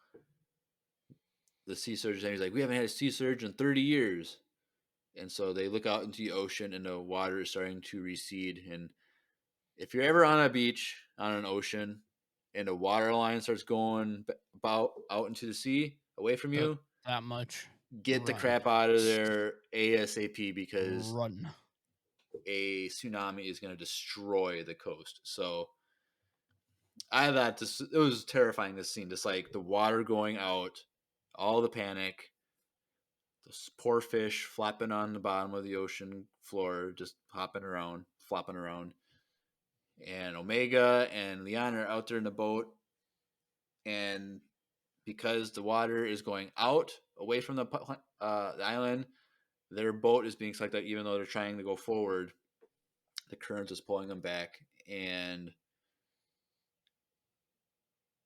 the sea surge. And he's like, we haven't had a sea surge in 30 years. And so they look out into the ocean, and the water is starting to recede. And if you're ever on a beach, on an ocean, and the water line starts going about out into the sea, away from you, that much, get the crap out of there ASAP, because a tsunami is going to destroy the coast. So I thought it was terrifying, this scene, just like the water going out, all the panic. Those poor fish flapping on the bottom of the ocean floor, just hopping around, flopping around. And Omega and Leon are out there in the boat. And because the water is going out, away from the island, their boat is being sucked out, even though they're trying to go forward. The current is pulling them back. And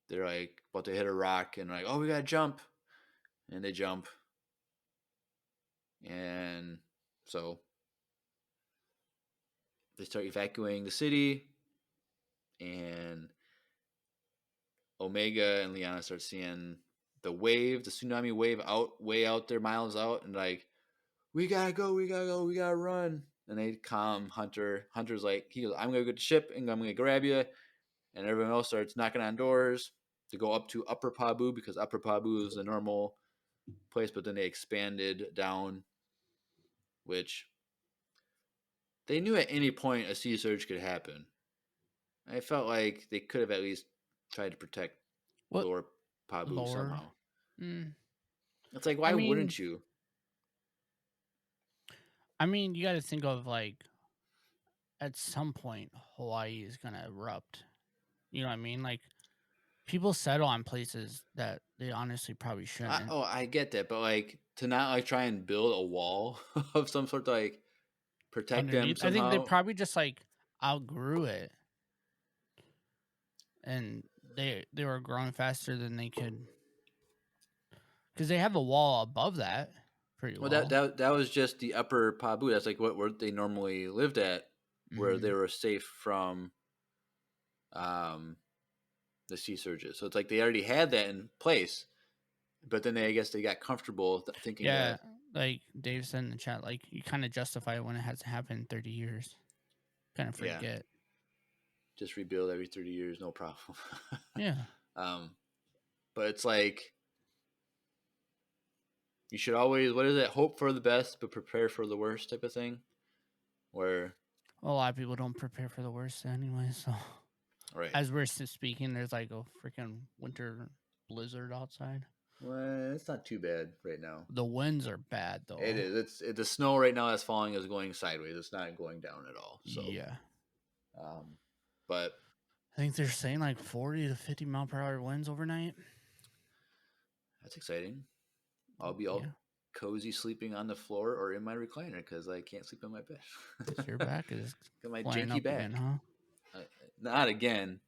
they're like about to hit a rock. And like, oh, we got to jump. And they jump. And so they start evacuating the city, and Omega and Liana start seeing the tsunami wave way out there, miles out, and like, we gotta go, we gotta run. and they calm Hunter. Hunter's like, he goes, I'm gonna go to the ship and I'm gonna grab you, and everyone else starts knocking on doors to go up to Upper Pabu because Upper Pabu is a normal place, but then they expanded down, which they knew at any point a sea surge could happen. I felt like they could have at least tried to protect What Lower Pabu lower? somehow. Mm. It's like, why wouldn't you? I mean, you got to think of like at some point Hawaii is gonna erupt. You know what I mean? Like people settle on places that they honestly probably shouldn't. I get that, but like to not like try and build a wall of some sort to like protect them I think they somehow. probably just like outgrew it, and they were growing faster than they could because they have a wall above that pretty well. That was just the Upper Pabu. That's like where they normally lived at, where they were safe from the sea surges. So it's like they already had that in place, but then I guess they got comfortable thinking that. Like Dave said in the chat, like you kind of justify it when it hasn't happened in 30 years. Kind of forget. Yeah. Just rebuild every 30 years, no problem. Yeah. But it's like you should always, what is it? Hope for the best, but prepare for the worst type of thing. Where a lot of people don't prepare for the worst anyway. So, right. As we're speaking, there's like a freaking winter blizzard outside. Well, it's not too bad right now. The winds are bad though. It is. The snow right now that's falling is going sideways. It's not going down at all. So yeah. But I think they're saying like 40 to 50 mile per hour winds overnight. That's exciting. I'll be all cozy sleeping on the floor or in my recliner because I can't sleep on my bed. Your back is got my janky back. Again, huh? Not again.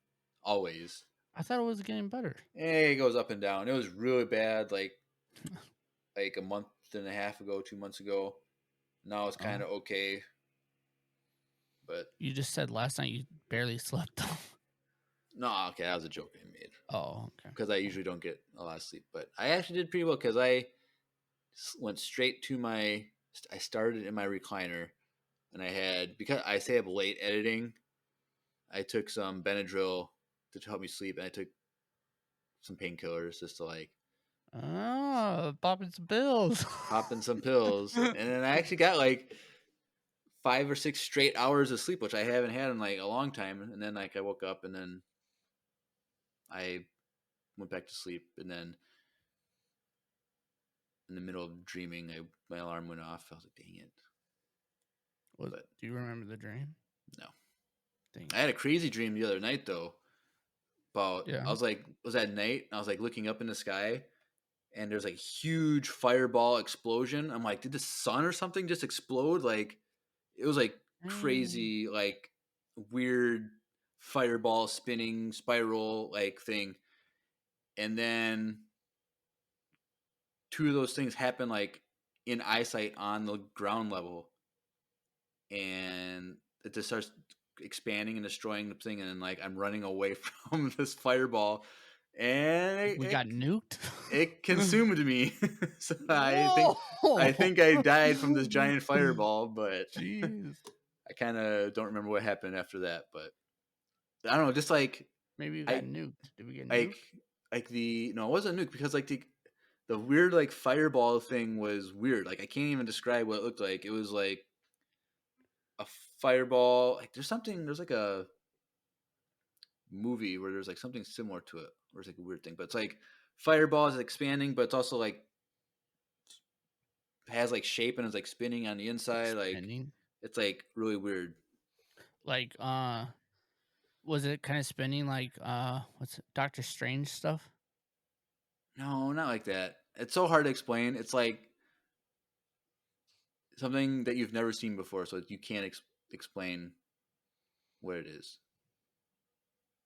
Always. I thought it was getting better. It goes up and down. It was really bad like a month and a half ago, 2 months ago. Now it's kind of okay. But you just said last night you barely slept though. No, okay, that was a joke I made. Oh, okay. Because I usually don't get a lot of sleep. But I actually did pretty well because I went straight to I started in my recliner and I had, because I stay up late editing, I took some Benadryl to help me sleep, and I took some painkillers just to like popping some pills. Popping some pills. And then I actually got like 5 or 6 straight hours of sleep, which I haven't had in like a long time. And then like I woke up and then I went back to sleep, and then in the middle of dreaming, my alarm went off. I was like, dang it. Do you remember the dream? No. Dang. I had a crazy dream the other night though. I was like, was at night, and I was like looking up in the sky, and there's like huge fireball explosion. I'm like, did the sun or something just explode? Like, it was like crazy, like weird fireball spinning spiral like thing. And then 2 of those things happen like in eyesight on the ground level, and it just starts expanding and destroying the thing, and then like I'm running away from this fireball, and we got nuked. It consumed me. So I think I died from this giant fireball, but jeez, I kind of don't remember what happened after that. But I don't know, just like maybe we got nuked. Did we get nuked? No, it wasn't nuked because like the weird like fireball thing was weird. Like I can't even describe what it looked like. It was like a fireball. Like there's like a movie where there's like something similar to it, where it's like a weird thing, but it's like fireball is expanding, but it's also like has like shape and it's like spinning on the inside. Like it's like really weird. Like was it kind of spinning like what's it, Doctor Strange stuff? No, not like that. It's so hard to explain. It's like something that you've never seen before, so you can't explain what it is.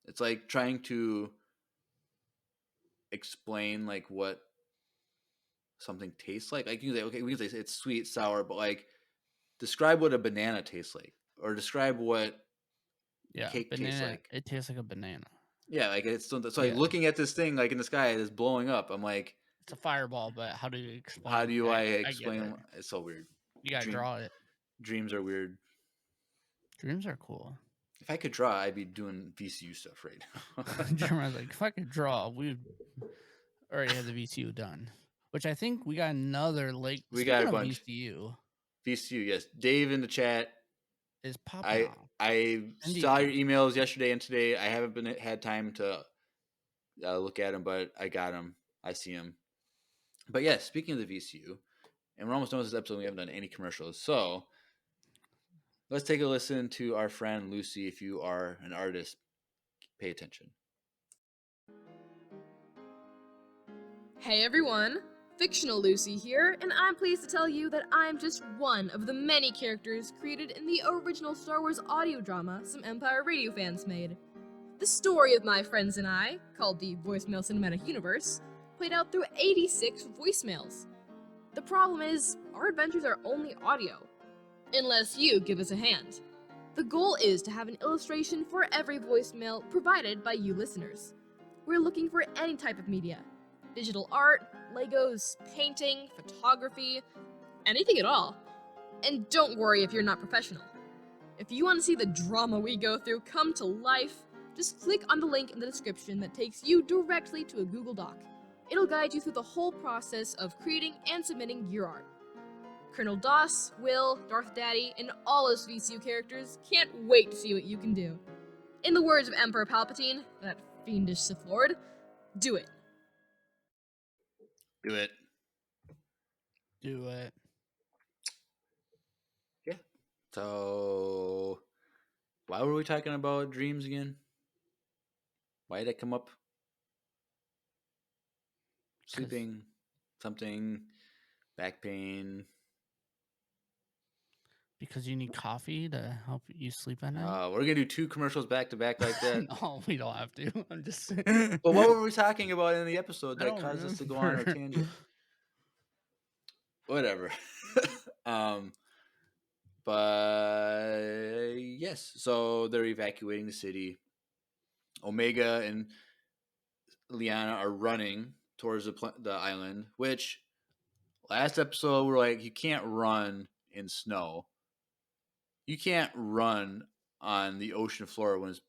It's like trying to explain like what something tastes like. Like you can say, okay, we can say it's sweet, sour, but like describe what a banana tastes like, or describe what cake tastes like. It tastes like a banana. Yeah, like it's so like looking at this thing like in the sky that's blowing up. I'm like, it's a fireball, but how do you explain? How do I explain? It's so weird. You gotta draw it. Dreams are weird. Dreams are cool. If I could draw, I'd be doing VCU stuff right now. Jeremiah's like, if I could draw, we already had the VCU done. Which I think we got another lake. We got Speaking a of bunch. VCU, VCU, yes. Dave in the chat. is popping off. I Indeed. saw your emails yesterday and today. I haven't had time to look at them, but I got them. I see them. But yeah, speaking of the VCU, and we're almost done with this episode. And we haven't done any commercials, so let's take a listen to our friend Lucy. If you are an artist, pay attention. Hey everyone, Fictional Lucy here, and I'm pleased to tell you that I'm just one of the many characters created in the original Star Wars audio drama some Empire Radio fans made. The story of my friends and I, called the Voicemail Cinematic Universe, played out through 86 voicemails. The problem is, our adventures are only audio, unless you give us a hand. The goal is to have an illustration for every voicemail provided by you listeners. We're looking for any type of media. Digital art, Legos, painting, photography, anything at all. And don't worry if you're not professional. If you want to see the drama we go through come to life, just click on the link in the description that takes you directly to a Google Doc. It'll guide you through the whole process of creating and submitting your art. Colonel Doss, Will, Darth Daddy, and all those VCU characters can't wait to see what you can do. In the words of Emperor Palpatine, that fiendish Sith Lord, do it. Do it. Do it. Yeah. So, why were we talking about dreams again? Why did that come up? Sleeping, something, back pain. Because you need coffee to help you sleep at night? We're going to do 2 commercials back to back like that. No, we don't have to. I'm just saying. But what were we talking about in the episode I that don't caused us to go on a remember. tangent? Whatever. But yes, so they're evacuating the city. Omega and Liana are running towards the island, which last episode we're like, you can't run in snow. You can't run on the ocean floor when it's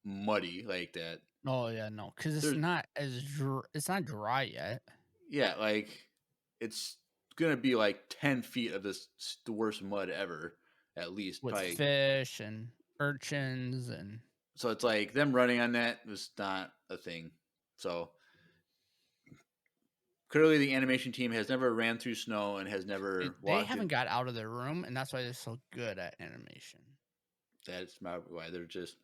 muddy like that. Oh yeah, no, because it's not it's not dry yet. Yeah, like it's gonna be like 10 feet of the worst mud ever, at least. With probably. Fish and urchins and. So it's like them running on that was not a thing. So clearly the animation team has never ran through snow and has never They haven't got out of their room, and that's why they're so good at animation. That's why they're just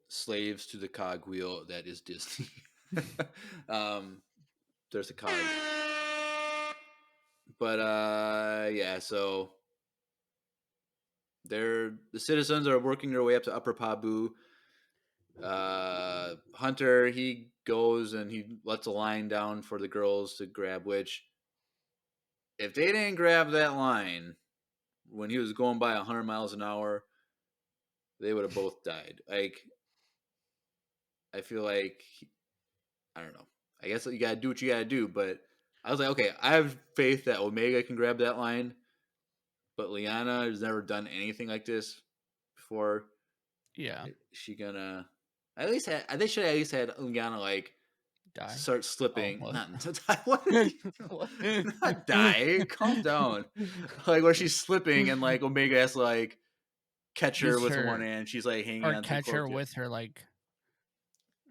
slaves to the cogwheel that is Disney. There's a cog. But yeah, so the citizens are working their way up to Upper Pabu. Hunter, he goes and he lets a line down for the girls to grab, which if they didn't grab that line when he was going by 100 miles an hour, they would have both died. Like, I feel like, I don't know. I guess you got to do what you got to do, but I was like, okay, I have faith that Omega can grab that line, but Liana has never done anything like this before. Yeah. Is she gonna... they should have at least had Liana like die. Start slipping. Oh, not die. What? Not die. Calm down. Like where she's slipping and like Omega has to like catch her with one hand. She's like hanging on. Or catch her with her like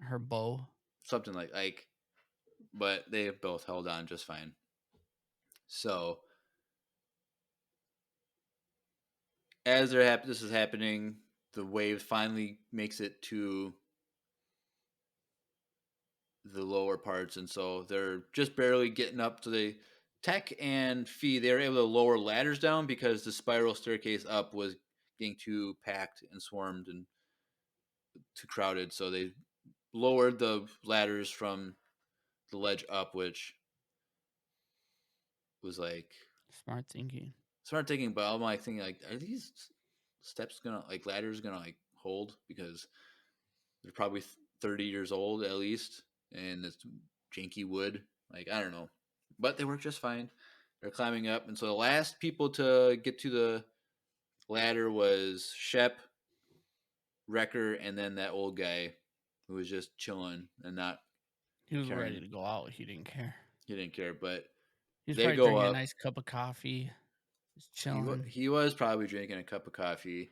her bow. Something like. But they both held on just fine. So as this is happening, the wave finally makes it to the lower parts, and so they're just barely getting up to the Tech and Fee. They were able to lower ladders down because the spiral staircase up was getting too packed and swarmed and too crowded, so they lowered the ladders from the ledge up, which was like smart thinking. But I'm like thinking, like, are these steps gonna, like, ladders gonna like hold, because they're probably 30 years old at least, and it's janky wood. Like, I don't know, but they work just fine. They're climbing up, and so the last people to get to the ladder was Shep, Wrecker, and then that old guy who was just chilling and not He was caring. ready to go out. He didn't care. He didn't care, but He was they probably go drinking up. a nice cup of coffee, just chilling, He was probably drinking a cup of coffee,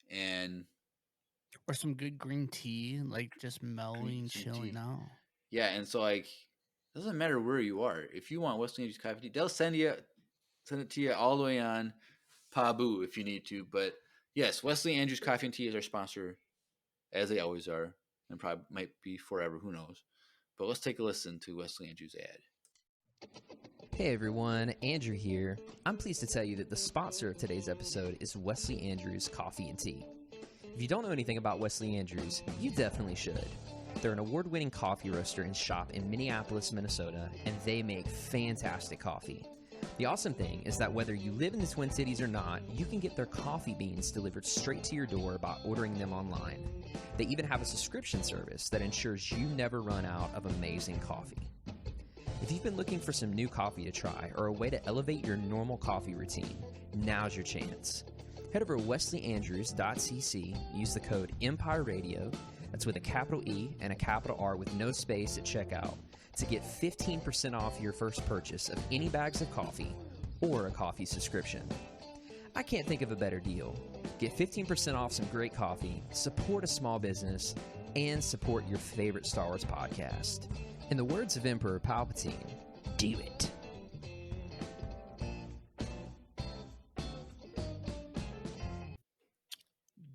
and or some good green tea, like just mellowing, chilling out. Yeah, and so like, it doesn't matter where you are. If you want Wesley Andrews coffee tea, they'll send it to you all the way on Pabu if you need to. But yes, Wesley Andrews Coffee and Tea is our sponsor, as they always are, and probably might be forever. Who knows? But let's take a listen to Wesley Andrews' ad. Hey everyone, Andrew here. I'm pleased to tell you that the sponsor of today's episode is Wesley Andrews Coffee and Tea. If you don't know anything about Wesley Andrews, you definitely should. They're an award-winning coffee roaster and shop in Minneapolis, Minnesota, and they make fantastic coffee. The awesome thing is that whether you live in the Twin Cities or not, you can get their coffee beans delivered straight to your door by ordering them online. They even have a subscription service that ensures you never run out of amazing coffee. If you've been looking for some new coffee to try or a way to elevate your normal coffee routine, now's your chance. Head over to wesleyandrews.cc, use the code Empire Radio, that's with a capital E and a capital R with no space at checkout, to get 15% off your first purchase of any bags of coffee or a coffee subscription. I can't think of a better deal. Get 15% off some great coffee, support a small business, and support your favorite Star Wars podcast. In the words of Emperor Palpatine, do it.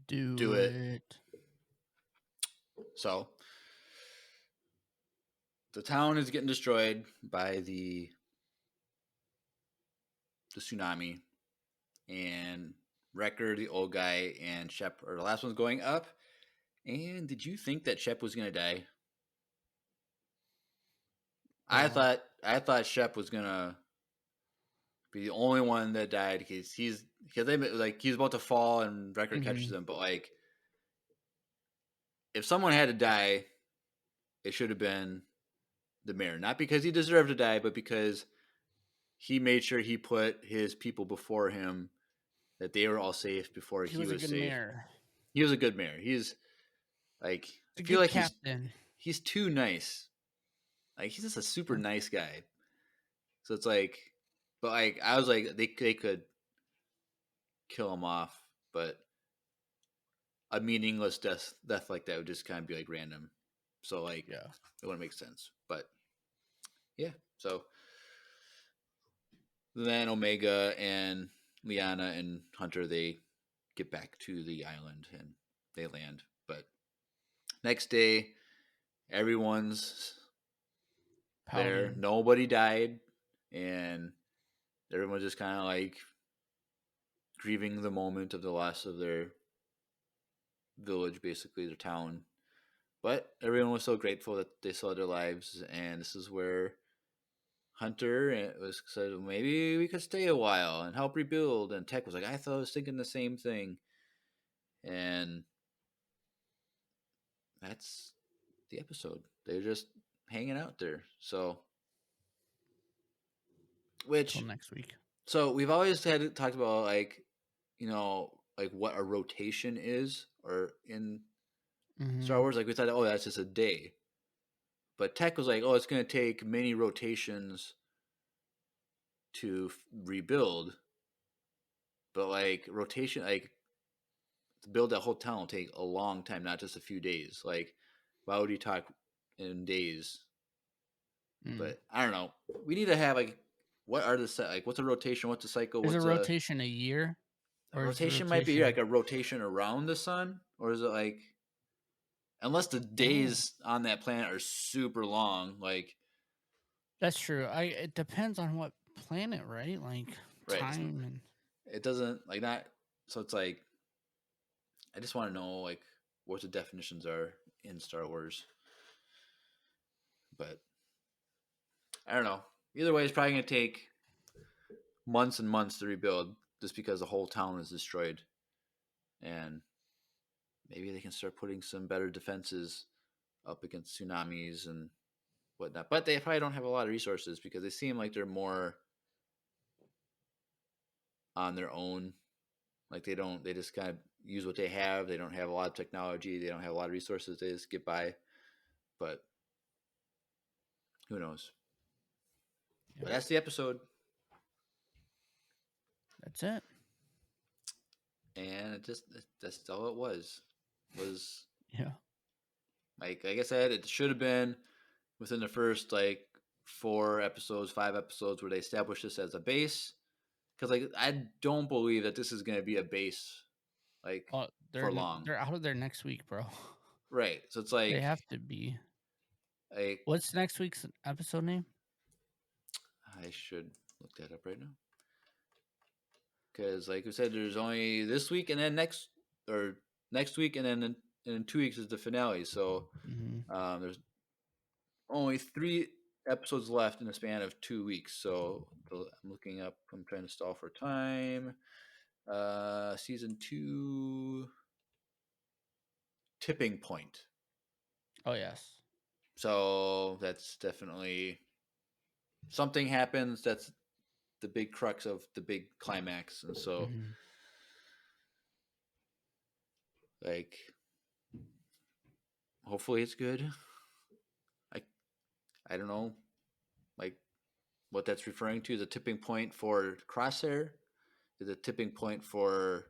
Do it. So, the town is getting destroyed by the tsunami, and Wrecker, the old guy, and Shep are the last ones going up. And did you think that Shep was gonna die? I thought Shep was gonna be the only one that died because he's about to fall and Wrecker catches him. But like, if someone had to die, it should have been the mayor. Not because he deserved to die, but because he made sure he put his people before him, that they were all safe before he was a good safe. Mayor. He was a good mayor. He's like, I feel like captain. he's too nice. Like, he's just a super nice guy. So it's like, but like, I was like, they could kill him off, but a meaningless death like that would just kind of be like random. So like, yeah, it wouldn't make sense. But yeah, so then Omega and Liana and Hunter, they get back to the island and they land. But next day, everyone's there. Nobody died, and everyone's just kind of like grieving the moment of the loss of their village, basically their town. But everyone was so grateful that they saw their lives, and this is where Hunter said maybe we could stay a while and help rebuild. And Tech was like, I was thinking the same thing, and that's the episode. They're just hanging out there. So, until next week. So we've always talked about like, like what a rotation is, or in Star Wars, like we thought, that's just a day. But Tech was like, it's going to take many rotations to rebuild. But like rotation, like to build that whole town will take a long time, not just a few days. Like, why would you talk in days? But I don't know. We need to have like, what are what's a rotation? What's a cycle? Is a rotation a year? A rotation might be like a rotation around the sun, or is it like, unless the days on that planet are super long, like. That's true. It depends on what planet, right? Like time and. It doesn't like that. So it's like, I just want to know like what the definitions are in Star Wars. But I don't know. Either way, it's probably going to take months and months to rebuild, just because the whole town is destroyed. And maybe they can start putting some better defenses up against tsunamis and whatnot. But they probably don't have a lot of resources, because they seem like they're more on their own Like they just kind of use what they have. They don't have a lot of technology. They don't have a lot of resources. They just get by. But who knows? Yeah. But that's the episode. That's it. And that's all it was. Yeah. Like I said, it should have been within the first like 5 episodes where they established this as a base. Because like I don't believe that this is going to be a base like for long. They're out of there next week, bro. Right. So it's like They have to be. like What's next week's episode name? I should look that up right now. Because like we said, there's only this week and then next week and then in 2 weeks is the finale. So there's only 3 episodes left in the span of 2 weeks. So I'm looking up. I'm trying to stall for time. Season 2, Tipping Point. Oh yes. So that's definitely something happens. That's the big crux of the big climax, and so like hopefully it's good. I don't know like what that's referring to. Is a tipping point for Crosshair? Is a tipping point for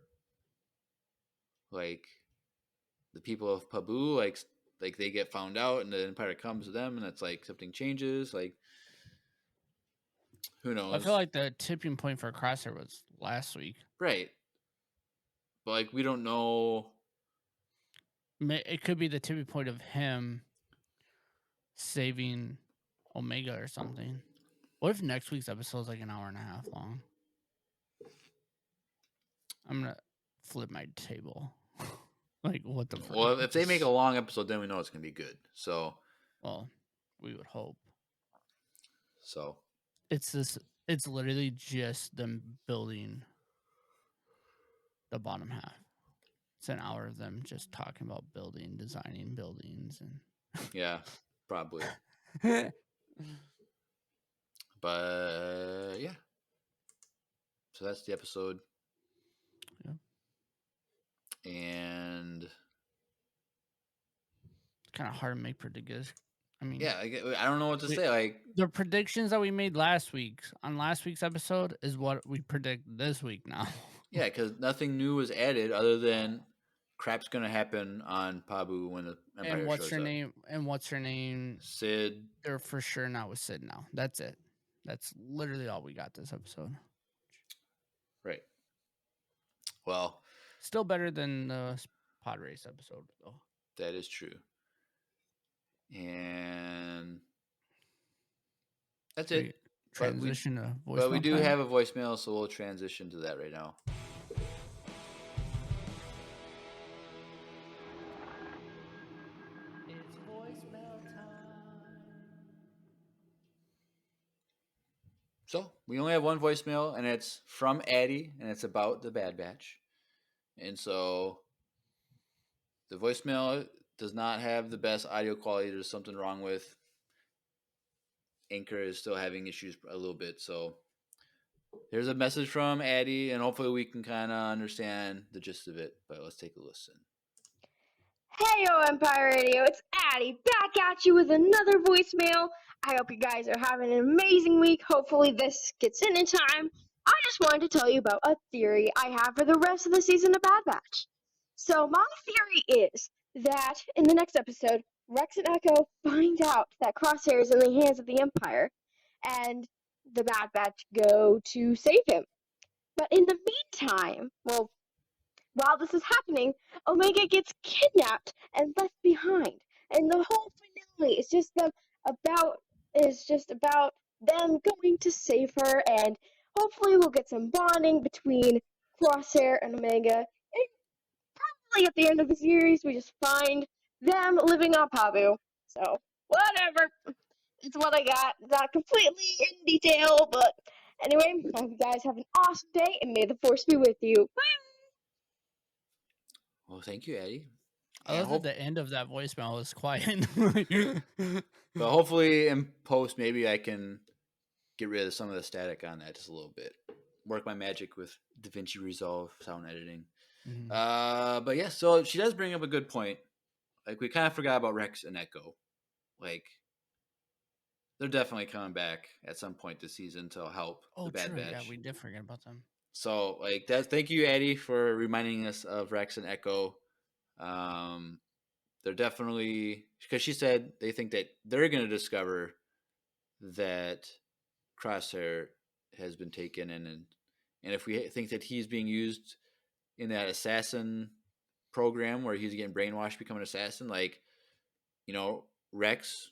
like the people of Pabu? Like they get found out and the Empire comes to them, and it's like something changes. Like who knows? I feel like the tipping point for Crosshair was last week. Right. But like we don't know. It could be the tipping point of him saving Omega or something. What if next week's episode is like an hour and a half long? I'm gonna flip my table. Like what the fuck? Well, if they make a long episode, then we know it's gonna be good. So well, we would hope. So it's literally just them building the bottom half. It's an hour of them just talking about designing buildings and yeah, probably. But yeah. So that's the episode. Yeah. And it's kind of hard to make predictions. I mean, yeah, I don't know what to say. Like the predictions that we made last week's episode is what we predict this week now. Yeah, because nothing new was added other than crap's gonna happen on Pabu when the Empire and what's shows her up. name? And what's her name? Sid. They're for sure not with Sid now. That's it. That's literally all we got this episode. Right. Well, still better than the pod race episode, though. That is true. And that's it. Transition to voicemail. But we do have a voicemail, so we'll transition to that right now. It's voicemail time. So we only have one voicemail, and it's from Addie, and it's about the Bad Batch. And so the voicemail does not have the best audio quality. There's something wrong with Anchor is still having issues a little bit. So here's a message from Addie, and hopefully we can kind of understand the gist of it. But let's take a listen. Hey, yo, Empire Radio, it's Addie back at you with another voicemail. I hope you guys are having an amazing week. Hopefully this gets in time. I just wanted to tell you about a theory I have for the rest of the season of Bad Batch. So my theory is that in the next episode, Rex and Echo find out that Crosshair is in the hands of the Empire, and the Bad Batch go to save him. But in the meantime, well, while this is happening, Omega gets kidnapped and left behind, and the whole finale is just about them going to save her, and hopefully we'll get some bonding between Crosshair and Omega, and probably at the end of the series we just find them living on Pabu. So, whatever. It's what I got. Not completely in detail, but anyway, I hope you guys have an awesome day, and may the Force be with you. Bye! Well, thank you, Addie. I love that the end of that voicemail was quiet. But hopefully in post, maybe I can get rid of some of the static on that just a little bit. work my magic with DaVinci Resolve sound editing. Mhm. But yeah, so she does bring up a good point. Like, we kind of forgot about Rex and Echo. Like, they're definitely coming back at some point this season to help the Bad true. Batch. Yeah, we did forget about them. So, like, thank you, Addie, for reminding us of Rex and Echo. They're definitely, because she said they think that they're going to discover that Crosshair has been taken, and if we think that he's being used in that assassin program where he's getting brainwashed, become an assassin, like, Rex,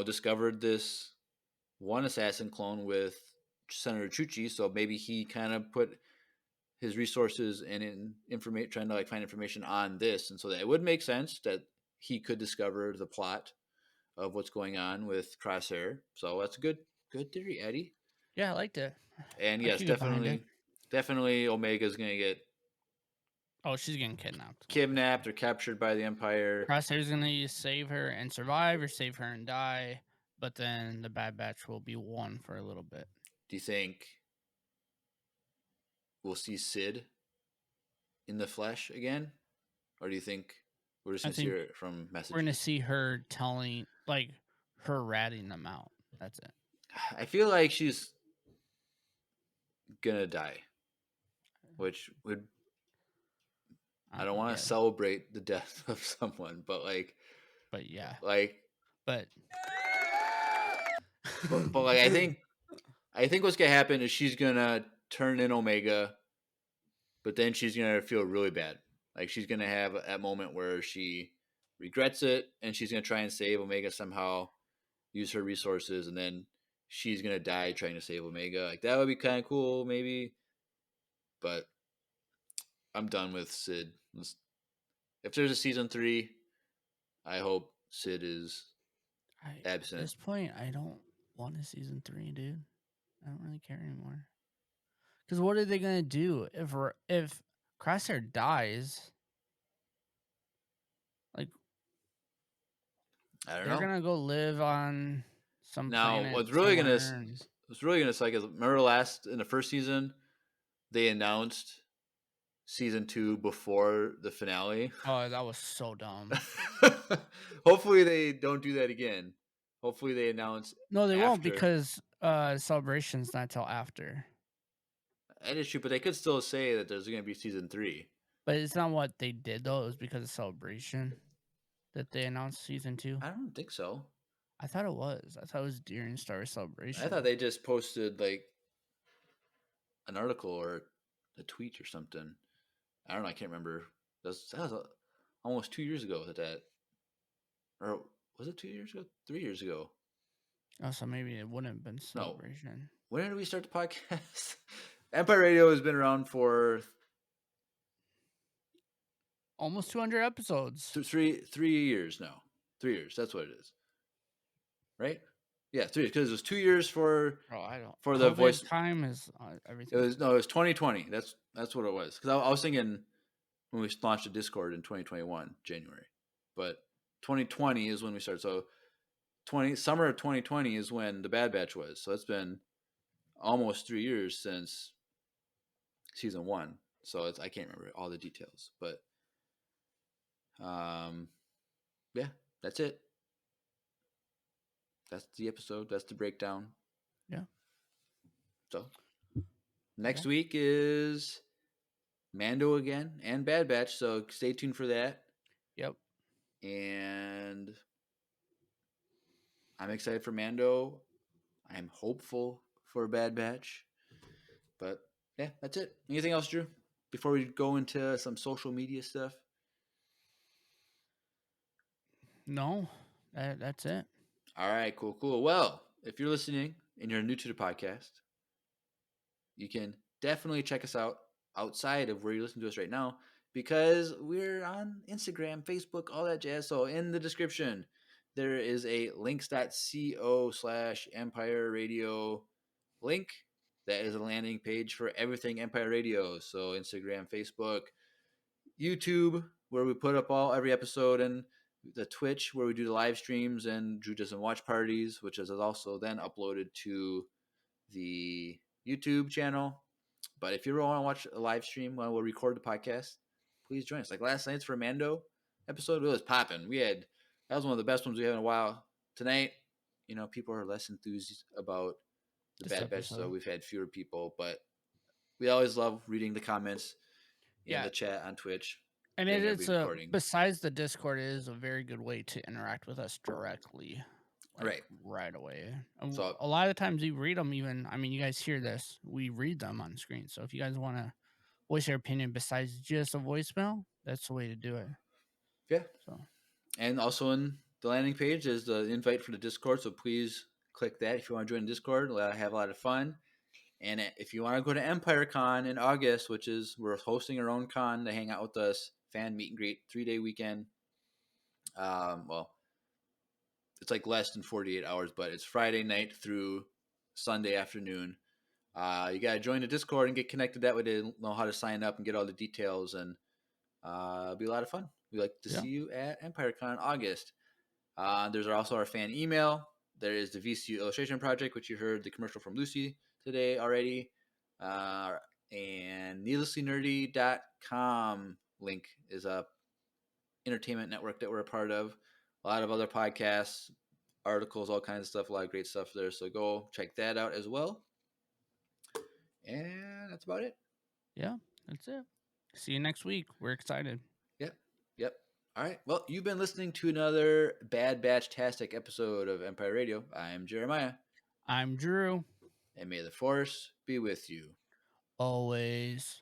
discovered this one assassin clone with Senator Chuchi, so maybe he kind of put his resources in trying to find information on this, and so that it would make sense that he could discover the plot of what's going on with Crosshair. So that's a good theory, Eddie. Yeah, I liked it. And yes, definitely Omega's gonna get she's getting kidnapped or captured by the Empire. Crosshair's gonna save her and survive, or save her and die. But then the Bad Batch will be won for a little bit. Do you think we'll see Sid in the flesh again, or do you think we're just gonna see her from messages? We're gonna see her telling, her ratting them out. That's it. I feel like she's gonna die, which would, I don't want to celebrate the death of someone, but yeah, but I think what's gonna happen is she's gonna turn in Omega, but then she's gonna feel really bad. Like, she's gonna have that moment where she regrets it, and she's gonna try and save Omega somehow, use her resources, and then she's gonna die trying to save Omega. Like, that would be kind of cool, maybe. But I'm done with Sid. If there's a season 3, I hope Sid is absent. At this point, I don't want a season 3, dude. I don't really care anymore. Because what are they gonna do if Crosshair dies? I don't know. They're gonna go live on some planet. What's really gonna suck is, remember in the first season, they announced season 2 before the finale. Oh, that was so dumb. Hopefully they don't do that again. Hopefully they announce. No, they won't, because Celebration's not till after. That is true, but they could still say that there's going to be season 3. But it's not what they did, though. It was because of Celebration that they announced season 2. I don't think so. I thought it was. I thought it was during Star Wars Celebration. I thought they just posted an article or a tweet or something. I don't know. I can't remember. That was almost 2 years ago. Or was it 2 years ago? 3 years ago. Oh, so maybe it wouldn't have been Celebration. No. When did we start the podcast? Empire Radio has been around for almost 200 episodes. 3 years now. 3 years. That's what it is. Right? Yeah, 3 years, because it was 2 years for the voice time is everything. It was 2020. That's what it was. Because I was thinking when we launched the Discord in 2021 January, but 2020 is when we started. So summer of 2020 is when the Bad Batch was. So it's been almost 3 years since season 1. So I can't remember all the details, but yeah, that's it. That's the episode. That's the breakdown. Yeah. So next week is Mando again and Bad Batch. So stay tuned for that. Yep. And I'm excited for Mando. I'm hopeful for Bad Batch. But yeah, that's it. Anything else, Drew? Before we go into some social media stuff? No, that's it. All right, cool. Well, if you're listening and you're new to the podcast, you can definitely check us out outside of where you're listening to us right now, because we're on Instagram, Facebook, all that jazz. So in the description, there is a links.co/Empire Radio link. That is a landing page for everything Empire Radio. So Instagram, Facebook, YouTube, where we put up every episode, and the Twitch, where we do the live streams and Drew does some watch parties, which is also then uploaded to the YouTube channel. But if you want to watch a live stream while we'll record the podcast, please join us. Like last night's for Mando episode, it was popping. That was one of the best ones we had in a while. Tonight, people are less enthused about the This Bad Batch, episode. so we've had fewer people. But we always love reading the comments in the chat on Twitch. And it is besides the Discord, it is a very good way to interact with us directly, right away. So a lot of the times we read them. Even you guys hear this, we read them on screen. So if you guys want to voice your opinion besides just a voicemail, that's the way to do it. Yeah. So, and also in the landing page is the invite for the Discord. So please click that if you want to join the Discord. We'll have a lot of fun. And if you want to go to EmpireCon in August, which is we're hosting our own con to hang out with us, fan meet and greet, 3-day weekend. Well, it's like less than 48 hours, but it's Friday night through Sunday afternoon. You got to join the Discord and get connected. That way they know how to sign up and get all the details, and it'll be a lot of fun. We like to see you at EmpireCon in August. There's also our fan email. There is the VCU Illustration Project, which you heard the commercial from Lucy today already. And needlesslynerdy.com link is a entertainment network that we're a part of. A lot of other podcasts, articles, all kinds of stuff, a lot of great stuff there. So go check that out as well. And that's about it. Yeah, that's it. See you next week. We're excited. Yep. All right. Well, you've been listening to another Bad Batch-tastic episode of Empire Radio. I'm Jeremiah. I'm Drew. And may the Force be with you. Always.